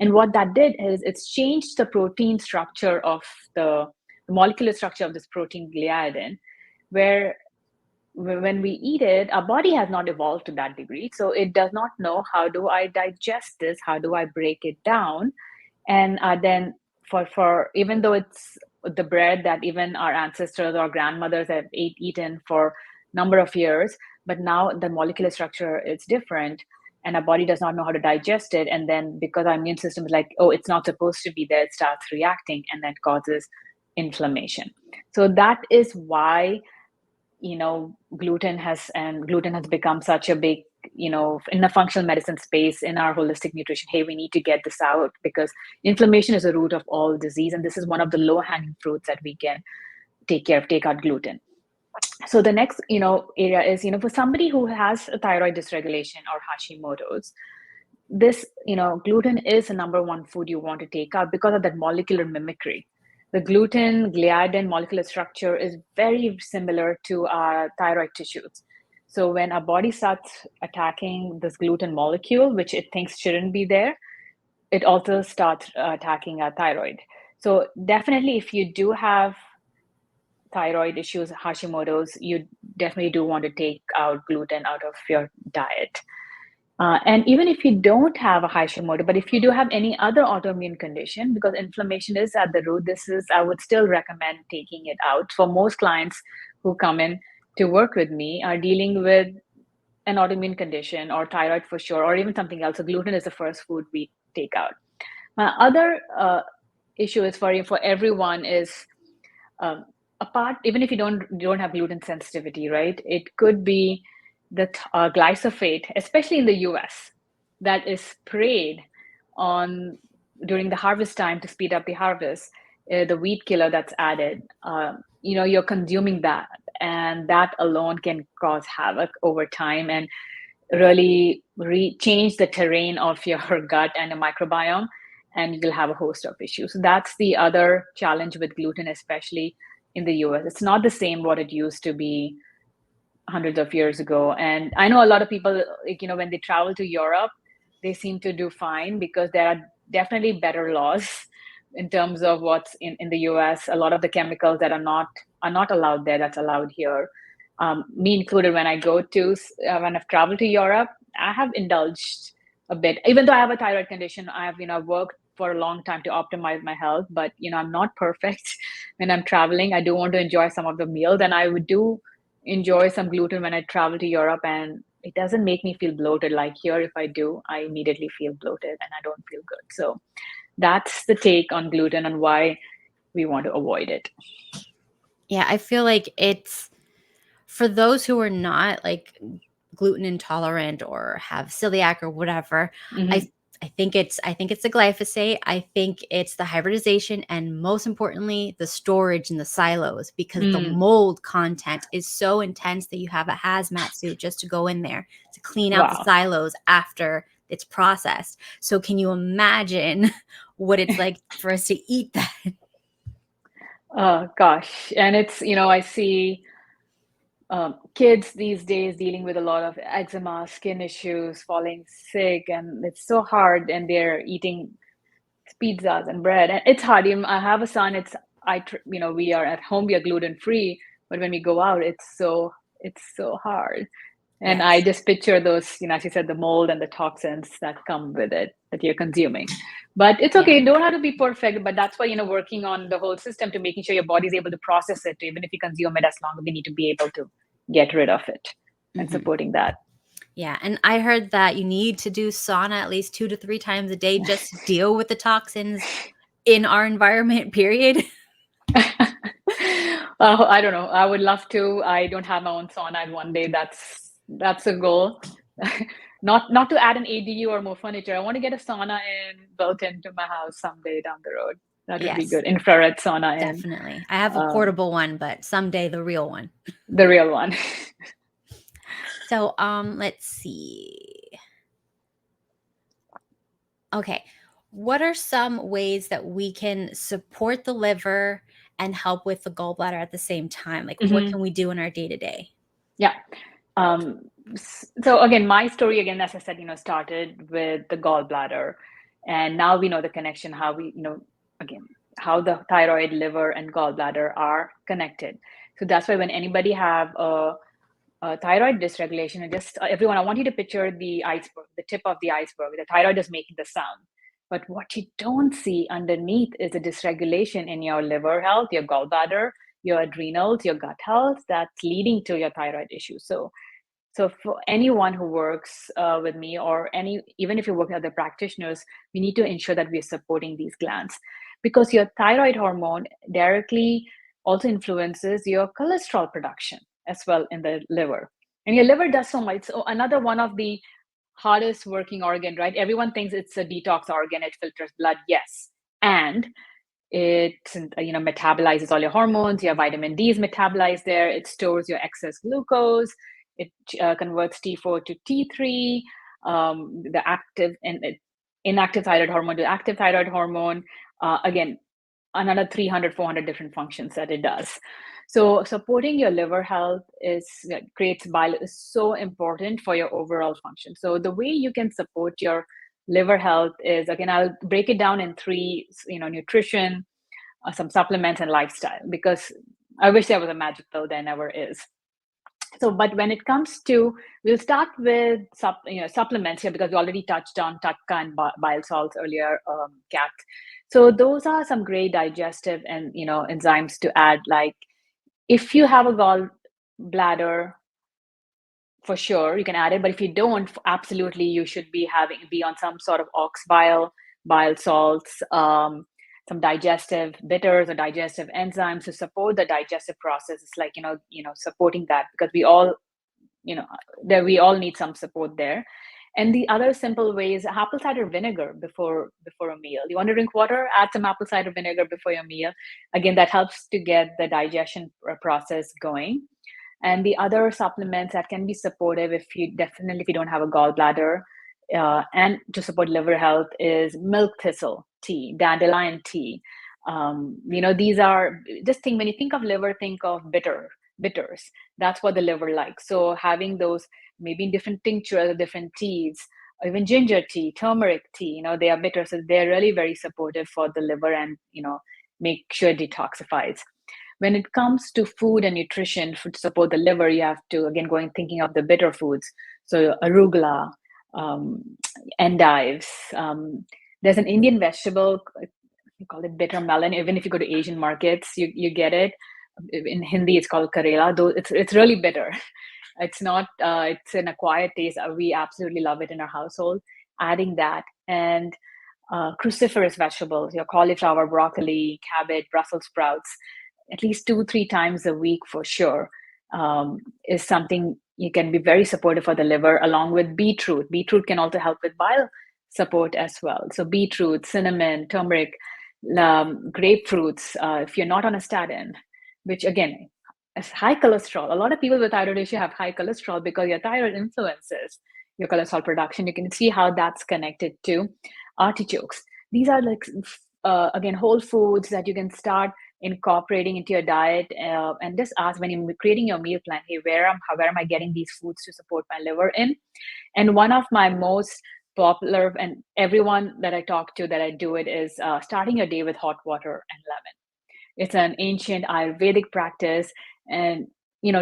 And what that did is it's changed the protein structure of the molecular structure of this protein gliadin, where when we eat it, our body has not evolved to that degree. So it does not know, how do I digest this? How do I break it down? And then for even though it's the bread that even our ancestors or grandmothers have eaten for number of years, but now the molecular structure is different, and our body does not know how to digest it. And then because our immune system is like, oh, it's not supposed to be there, it starts reacting, and that causes inflammation. So that is why, gluten has become such a big, in the functional medicine space, in our holistic nutrition, hey, we need to get this out, because inflammation is the root of all disease, and this is one of the low hanging fruits that we can take out gluten. So the next, area is, for somebody who has a thyroid dysregulation or Hashimoto's, this, gluten is the number one food you want to take out because of that molecular mimicry. The gluten gliadin molecular structure is very similar to our thyroid tissues. So when our body starts attacking this gluten molecule, which it thinks shouldn't be there, it also starts attacking our thyroid. So definitely, if you do have thyroid issues, Hashimoto's, you definitely do want to take out gluten out of your diet. And even if you don't have a Hashimoto, but if you do have any other autoimmune condition, because inflammation is at the root, I would still recommend taking it out. For most clients who come in to work with me are dealing with an autoimmune condition or thyroid for sure, or even something else. So gluten is the first food we take out. My other issue is for everyone is, apart, even if you don't have gluten sensitivity, right? It could be the glyphosate, especially in the US, that is sprayed on during the harvest time to speed up the harvest. The weed killer that's added, you're consuming that, and that alone can cause havoc over time and really change the terrain of your gut and the microbiome, and you'll have a host of issues. So that's the other challenge with gluten, especially in the US. It's not the same what it used to be hundreds of years ago. And I know a lot of people, like, when they travel to Europe, they seem to do fine because there are definitely better laws in terms of what's in the US. A lot of the chemicals that are not allowed there, that's allowed here. Me included, when when I've traveled to Europe, I have indulged a bit. Even though I have a thyroid condition, I've worked for a long time to optimize my health, but I'm not perfect. When I'm traveling, I do want to enjoy some of the meals, and I would do enjoy some gluten when I travel to Europe, and it doesn't make me feel bloated like here. If I do, I immediately feel bloated and I don't feel good. So that's the take on gluten and why we want to avoid it. Yeah, I feel like it's for those who are not like gluten intolerant or have celiac or whatever. Mm-hmm. I think it's the glyphosate. I think it's the hybridization, and most importantly, the storage in the silos, because the mold content is so intense that you have a hazmat suit just to go in there to clean out the Wow. silos after it's processed. So can you imagine what it's like for us to eat that? Gosh. And it's, I see kids these days dealing with a lot of eczema, skin issues, falling sick, and it's so hard. And they're eating pizzas and bread, and it's hard. I have a son. We are at home. We are gluten free, but when we go out, it's so hard. And I Yes. just picture those, as you said, the mold and the toxins that come with it that you're consuming. But it's Yeah. okay. You don't have to be perfect. But that's why, working on the whole system to making sure your body's able to process it. Even if you consume it, as long as we need to be able to get rid of it, and supporting that. Yeah, and I heard that you need to do sauna at least 2 to 3 times a day just to deal with the toxins in our environment, period. I don't know. I would love to. I don't have my own sauna. And one day, that's a goal. Not to add an ADU or more furniture. I want to get a sauna built into my house someday down the road. That would be Yes, good. Infrared sauna in definitely. I have a um, portable one, but someday the real one. the real one. So, let's see. Okay. What are some ways that we can support the liver and help with the gallbladder at the same time? Like, what Mhm. can we do in our day to day? Yeah. So again, my story again, as I said, started with the gallbladder, and now we know the connection. How we, again, how the thyroid, liver, and gallbladder are connected. So that's why when anybody have a thyroid dysregulation, and just everyone, I want you to picture the iceberg, the tip of the iceberg. The thyroid is making the sound. But what you don't see underneath is a dysregulation in your liver health, your gallbladder, your adrenals, your gut health that's leading to your thyroid issue. So for anyone who works with me, or even if you work with other practitioners, we need to ensure that we are supporting these glands, because your thyroid hormone directly also influences your cholesterol production as well in the liver. And your liver does so much. So another one of the hardest working organ, right? Everyone thinks it's a detox organ. It filters blood, yes, and it metabolizes all your hormones. Your vitamin D is metabolized there. It stores your excess glucose. It converts T4 to T3, the active and inactive thyroid hormone to active thyroid hormone. Again, another 300, 400 different functions that it does. So supporting your liver health creates bile is so important for your overall function. So the way you can support your liver health is, again, I'll break it down in three, nutrition, some supplements, and lifestyle, because I wish there was a magic pill. There never is. So, but when it comes to, we'll start with supplements here, because we already touched on TUTCA and bile salts earlier, Kat. So those are some great digestive and enzymes to add. Like if you have a gallbladder, for sure you can add it, but if you don't, absolutely you should be on some sort of ox bile salts, some digestive bitters or digestive enzymes to support the digestive process. It's like supporting that, because we all need some support there. And the other simple way is apple cider vinegar before a meal. You want to drink water, add some apple cider vinegar before your meal. Again, that helps to get the digestion process going. And the other supplements that can be supportive, if you don't have a gallbladder, and to support liver health, is milk thistle tea, dandelion tea. These are, just think, when you think of liver, think of bitters. That's what the liver likes. So having those maybe in different tinctures, different teas, or even ginger tea, turmeric tea, they are bitter. So they're really very supportive for the liver, and, make sure it detoxifies. When it comes to food and nutrition to support the liver, you have to, again, thinking of the bitter foods. So arugula, endives. There's an Indian vegetable, we call it bitter melon. Even if you go to Asian markets, you get it. In Hindi, it's called Karela. Though it's really bitter. It's not. It's an acquired taste. We absolutely love it in our household. Adding that, and cruciferous vegetables, your cauliflower, broccoli, cabbage, Brussels sprouts, at least 2-3 times a week for sure, is something you can be very supportive for the liver, along with beetroot. Beetroot can also help with bile support as well. So beetroot, cinnamon, turmeric, grapefruits, if you're not on a statin, which again is high cholesterol. A lot of people with thyroid issue have high cholesterol because your thyroid influences your cholesterol production. You can see how that's connected to artichokes. These are like, again, whole foods that you can start incorporating into your diet, and just ask when you're creating your meal plan, hey, where am I getting these foods to support my liver in? And one of my most popular, and everyone that I talk to that I do it, is starting your day with hot water and lemon. It's an ancient Ayurvedic practice. And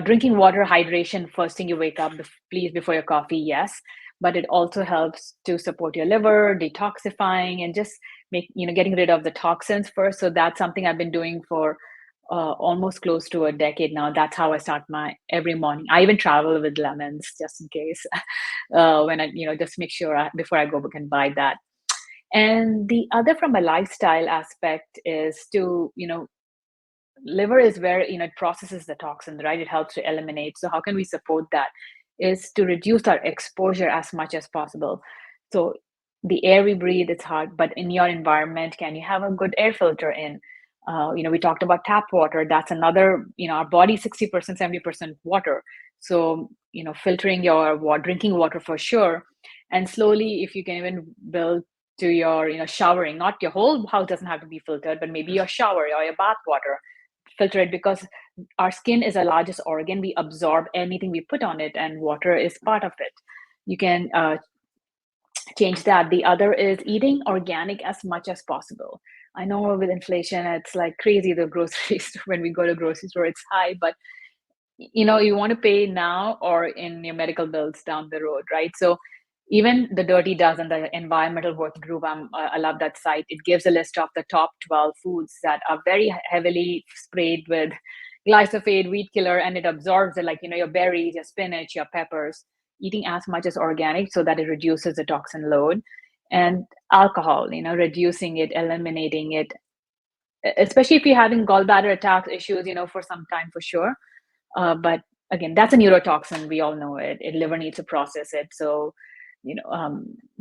drinking water, hydration first thing you wake up, please, before your coffee, yes, but it also helps to support your liver, detoxifying, and just getting rid of the toxins first. So that's something I've been doing for almost close to a decade now. That's how I start my every morning. I even travel with lemons just in case, when I just make sure before I go can buy that. And the other, from a lifestyle aspect, is to liver is where it processes the toxins, right? It helps to eliminate. So how can we support that? Is to reduce our exposure as much as possible. So the air we breathe, it's hard, but in your environment, can you have a good air filter in? We talked about tap water. That's another, our body 60%, 70% water. So filtering your drinking water for sure. And slowly, if you can even build to your showering, not your whole house doesn't have to be filtered, but maybe your shower or your bath water, filter it, because our skin is our largest organ. We absorb anything we put on it, and water is part of it. You can change that. The other is eating organic as much as possible. I know with inflation, it's like crazy, the groceries, when we go to grocery store, it's high, but you want to pay now or in your medical bills down the road, right? So even the Dirty Dozen, the environmental working group, I love that site. It gives a list of the top 12 foods that are very heavily sprayed with glyphosate, weed killer, and it absorbs it, like, your berries, your spinach, your peppers, eating as much as organic so that it reduces the toxin load. And alcohol, reducing it, eliminating it, especially if you're having gallbladder attack issues, for some time for sure. But again, that's a neurotoxin. We all know it. Liver needs to process it. So,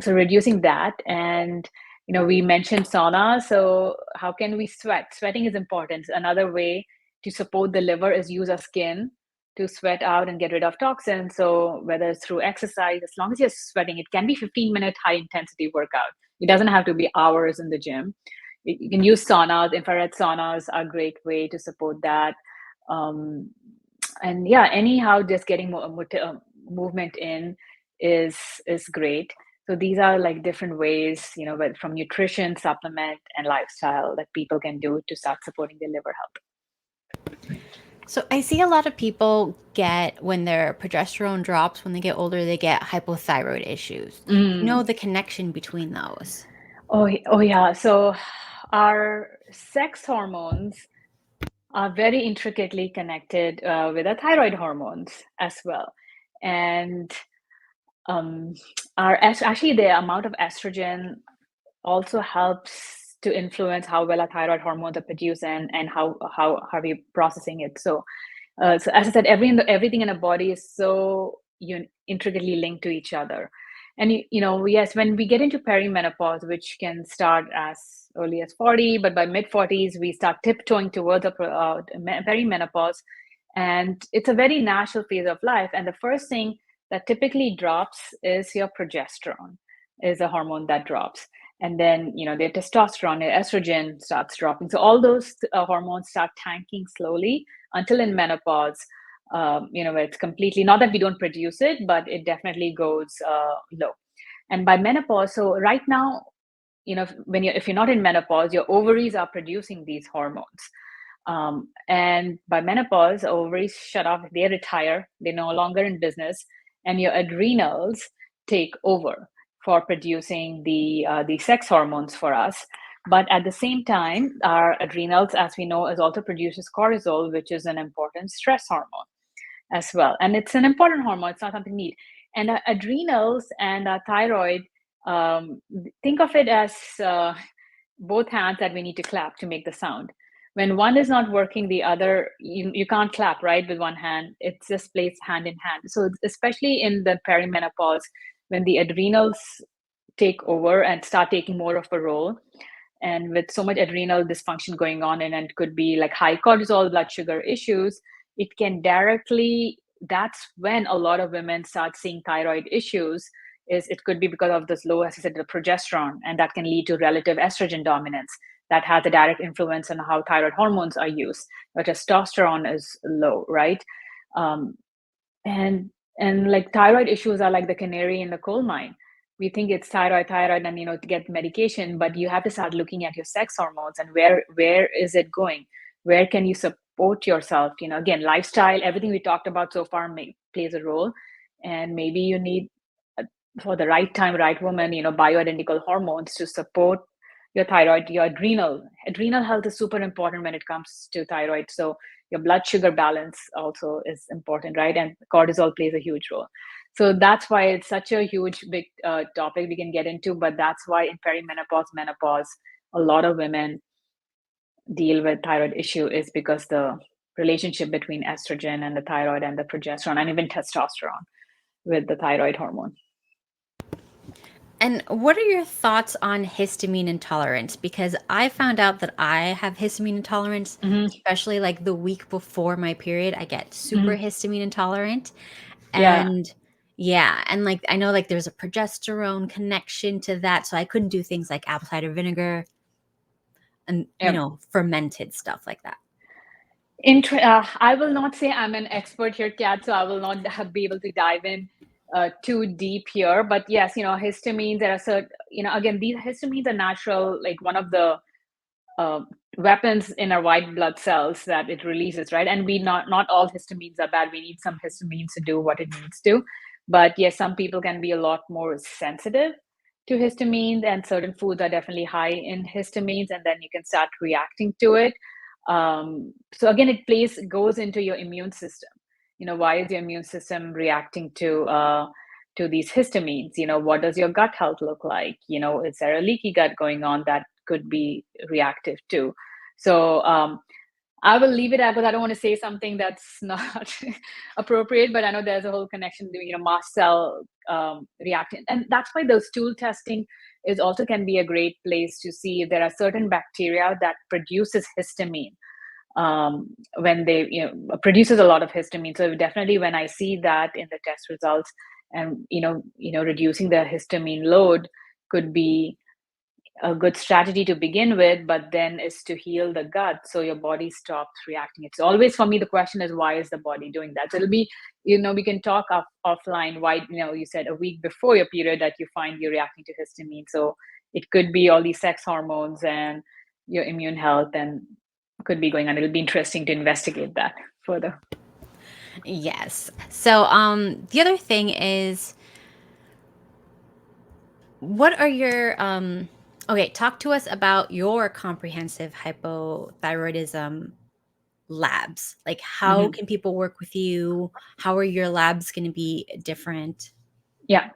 so reducing that, and we mentioned sauna. So how can we sweat? Sweating is important. Another way to support the liver is use our skin to sweat out and get rid of toxins. So whether it's through exercise, as long as you're sweating, it can be 15-minute high intensity workout. It doesn't have to be hours in the gym. You can use saunas. Infrared saunas are a great way to support that. And yeah, anyhow, just getting movement in is great. So these are like different ways, from nutrition, supplement, and lifestyle that people can do to start supporting their liver health. So I see a lot of people get, when their progesterone drops, when they get older, they get hypothyroid issues. Do you know Mm. the connection between those? Oh yeah. So our sex hormones are very intricately connected with our thyroid hormones as well. And um, actually the amount of estrogen also helps to influence how well our thyroid hormones are produced, and how are we processing it. So as I said, everything in the body is so intricately linked to each other. And yes, when we get into perimenopause, which can start as early as 40, but by mid 40s we start tiptoeing towards the perimenopause, and it's a very natural phase of life. And the first thing that typically drops is your progesterone, is a hormone that drops. And then their testosterone, their estrogen starts dropping. So all those hormones start tanking slowly until in menopause, where it's completely, not that we don't produce it, but it definitely goes low. And by menopause, so right now, if you're not in menopause, your ovaries are producing these hormones. And by menopause, ovaries shut off, they retire, they're no longer in business, and your adrenals take over for producing the sex hormones for us. But at the same time, our adrenals, as we know, is also produces cortisol, which is an important stress hormone as well. And it's an important hormone, it's not something neat. And our adrenals and our thyroid, um, think of it as both hands that we need to clap to make the sound. When one is not working, the other, you can't clap, right, with one hand. It just plays hand in hand. So especially in the perimenopause, when the adrenals take over and start taking more of a role, and with so much adrenal dysfunction going on, and it could be like high cortisol, blood sugar issues, it can directly, that's when a lot of women start seeing thyroid issues. Is it could be because of this low, as I said, the progesterone, and that can lead to relative estrogen dominance. That has a direct influence on how thyroid hormones are used. But testosterone is low, right? Um, and like thyroid issues are like the canary in the coal mine. We think it's thyroid, and to get medication, but you have to start looking at your sex hormones and where is it going? Where can you support yourself? Again, lifestyle, everything we talked about so far plays a role. And maybe you need, for the right time, right woman, bioidentical hormones to support your thyroid, your adrenal health is super important when it comes to thyroid. So your blood sugar balance also is important, right? And cortisol plays a huge role. So that's why it's such a huge, big topic we can get into. But that's why in perimenopause, menopause, a lot of women deal with thyroid issue, is because the relationship between estrogen and the thyroid and the progesterone and even testosterone with the thyroid hormone. And what are your thoughts on histamine intolerance? Because I found out that I have histamine intolerance, Hmm. especially like the week before my period. I get super Hmm. histamine intolerant. Yeah. And yeah, and like I know like there's a progesterone connection to that. So I couldn't do things like apple cider vinegar and, Yeah. fermented stuff like that. I will not say I'm an expert here, Kat, so I will not be able to dive in too deep here. But yes, histamines, there are certain, again, these histamines are natural, like one of the uh, weapons in our white blood cells that it releases, right? And we not all histamines are bad. We need some histamines to do what it needs to. But yes, some people can be a lot more sensitive to histamines, and certain foods are definitely high in histamines, and then you can start reacting to it. So again, goes into your immune system. Why is your immune system reacting to these histamines? What does your gut health look like? Is there a leaky gut going on that could be reactive too? So I will leave it at, because I don't want to say something that's not appropriate, but I know there's a whole connection to, mast cell reacting. And that's why the stool testing is also can be a great place to see if there are certain bacteria that produces histamine, when they, produces a lot of histamine. So definitely when I see that in the test results, and, reducing the histamine load could be a good strategy to begin with, but then is to heal the gut so your body stops reacting. It's always, for me, the question is, why is the body doing that? So it'll be, we can talk offline why, you said a week before your period that you find you're reacting to histamine. So it could be all these sex hormones and your immune health, and could be going on. It'll be interesting to investigate that further. Yes. So the other thing is, what are your okay, talk to us about your comprehensive hypothyroidism labs. Like, how Mhm. can people work with you? How are your labs going to be different? Yeah.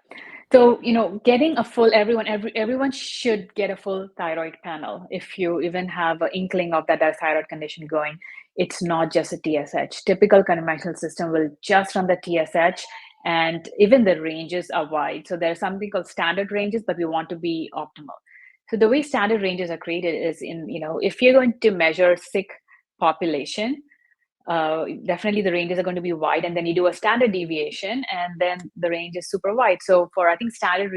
So, getting a full, everyone should get a full thyroid panel. If you even have an inkling of that there's thyroid condition going, it's not just a TSH. Typical conventional system will just run the TSH, and even the ranges are wide. So there's something called standard ranges, but we want to be optimal. So the way standard ranges are created is in, if you're going to measure sick population, definitely the ranges are going to be wide, and then you do a standard deviation, and then the range is super wide. So for, I think, standard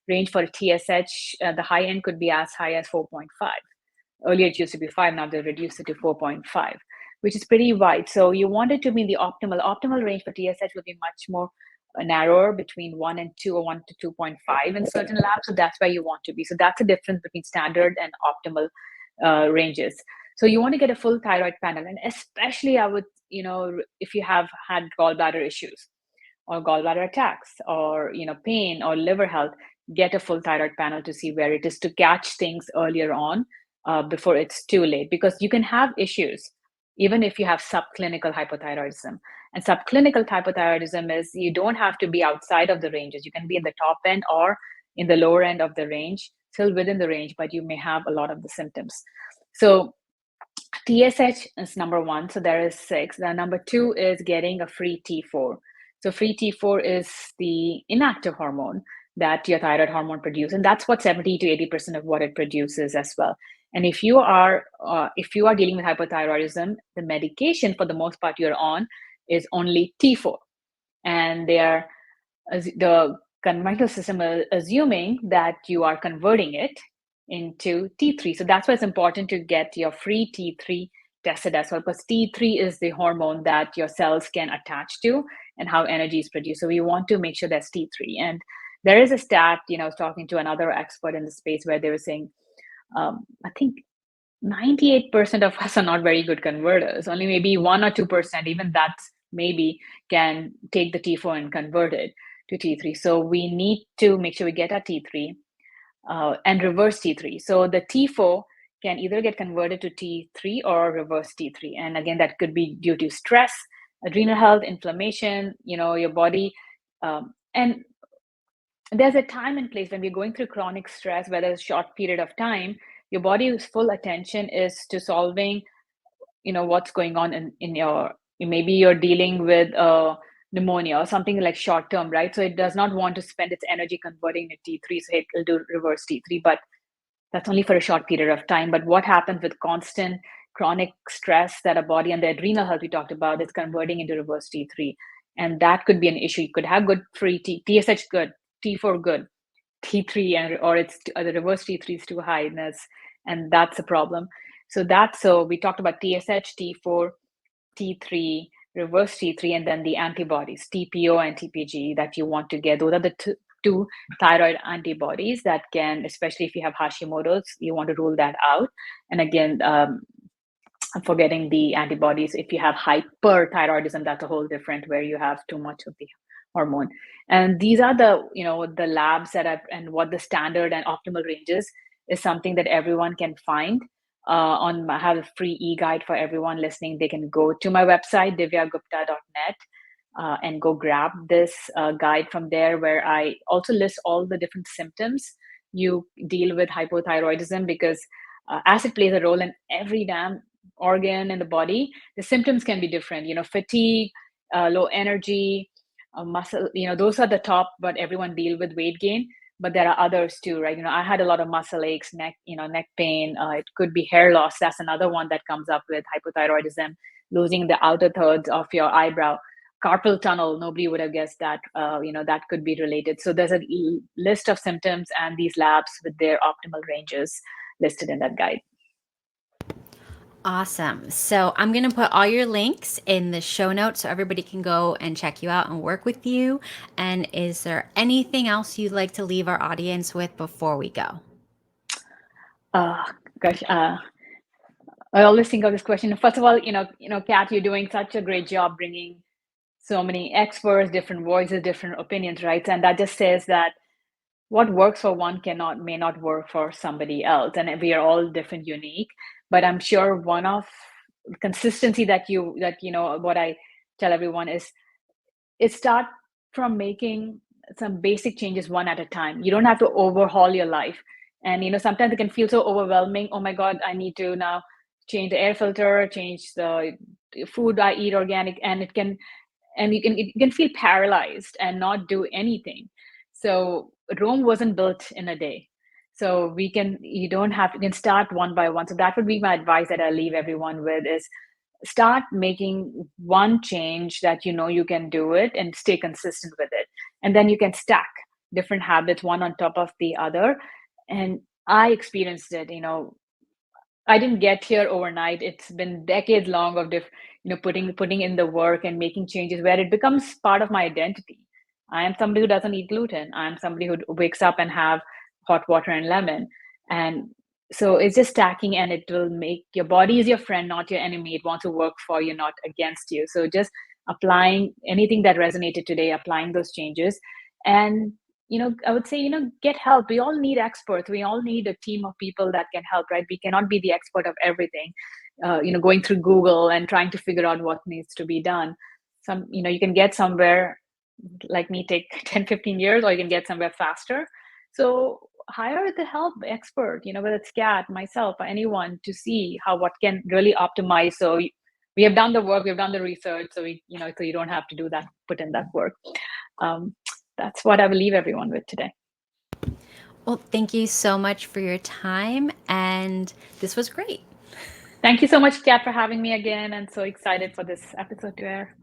range for TSH, the high end could be as high as 4.5. Earlier it used to be 5, now they reduced it to 4.5, which is pretty wide. So you want it to be the optimal range for TSH will be much more narrower, between 1 and 2, or 1 to 2.5 in certain labs. So that's where you want to be. So that's the difference between standard and optimal ranges. So you want to get a full thyroid panel, and especially I would, if you have had gallbladder issues or gallbladder attacks, or pain or liver health, get a full thyroid panel to see where it is, to catch things earlier on, before it's too late, because you can have issues even if you have subclinical hypothyroidism. And subclinical hypothyroidism is, you don't have to be outside of the ranges. You can be in the top end or in the lower end of the range, still within the range, but you may have a lot of the symptoms. So TSH is number one. So there is 6. Then number 2 is getting a free T4. So free T4 is the inactive hormone that your thyroid hormone produces, and that's what 70 to 80% of what it produces as well. And if you are dealing with hypothyroidism, the medication for the most part you're on is only T4, and the conventional system is assuming that you are converting it into T3. So that's why it's important to get your free T3 tested as well, because T3 is the hormone that your cells can attach to and how energy is produced. So we want to make sure that's T3. And there is a stat, I was talking to another expert in the space where they were saying, I think 98% of us are not very good converters. Only maybe 1 or 2%, even that's maybe, can take the T4 and convert it to T3. So we need to make sure we get our T3, and reverse T3. So the T4 can either get converted to T3 or reverse T3. And again, that could be due to stress, adrenal health, inflammation, your body. And there's a time and place when we're going through chronic stress, whether it's a short period of time, your body's full attention is to solving, what's going on in your, maybe you're dealing with pneumonia or something like short term, right? So it does not want to spend its energy converting to T3, so it will do reverse T3, but that's only for a short period of time. But what happens with constant chronic stress that a body, and the adrenal health we talked about, is converting into reverse T3, and that could be an issue. You could have good free TSH, good T4, good T3, and or it's the reverse T3 is too high, and that's a problem. So we talked about TSH, T4, T3, reverse T3, and then the antibodies, TPO and TPG, that you want to get. Those are the two thyroid antibodies that can, especially if you have Hashimoto's, you want to rule that out. And again, I'm forgetting the antibodies. If you have hyperthyroidism, that's a whole different, where you have too much of the hormone. And these are the labs that and what the standard and optimal ranges is something that everyone can find. I have a free e-guide for everyone listening. They can go to my website, divyagupta.net, and go grab this guide from there, where I also list all the different symptoms you deal with hypothyroidism, because as it plays a role in every damn organ in the body, the symptoms can be different. Fatigue, low energy, muscle. Those are the top. But everyone deal with weight gain. But there are others too, right? I had a lot of muscle aches, neck pain. It could be hair loss. That's another one that comes up with hypothyroidism. Losing the outer thirds of your eyebrow, carpal tunnel. Nobody would have guessed that. That could be related. So there's a list of symptoms and these labs with their optimal ranges listed in that guide. Awesome. So I'm going to put all your links in the show notes so everybody can go and check you out and work with you. And is there anything else you'd like to leave our audience with before we go? Gosh, I always think of this question. First of all, Kat, you're doing such a great job bringing so many experts, different voices, different opinions, right? And that just says that what works for one may not work for somebody else, and we are all different, unique. But I'm sure one of consistency that what I tell everyone is start from making some basic changes one at a time. You don't have to overhaul your life. And sometimes it can feel so overwhelming. Oh my God, I need to now change the air filter, change the food I eat organic, and you can feel paralyzed and not do anything. So Rome wasn't built in a day. So you can start one by one. So that would be my advice that I leave everyone with is start making one change that you can do it and stay consistent with it. And then you can stack different habits one on top of the other. And I experienced it, I didn't get here overnight. It's been decades long of putting in the work and making changes where it becomes part of my identity. I am somebody who doesn't eat gluten. I'm somebody who wakes up and have hot water and lemon. And so it's just stacking, and it will make your body is your friend, not your enemy. It wants to work for you, not against you. So just applying anything that resonated today, applying those changes. And I would say, get help. We all need experts. We all need a team of people that can help, right? We cannot be the expert of everything, going through Google and trying to figure out what needs to be done. You can get somewhere, like me, take 10, 15 years, or you can get somewhere faster. So hire the help expert, whether it's Kat, myself, or anyone, to see what can really optimize. So we have done the work, we've done the research, so so you don't have to put in that work. That's what I will leave everyone with today. Well, thank you so much for your time, and this was great. Thank you so much, Kat, for having me again, and so excited for this episode to air.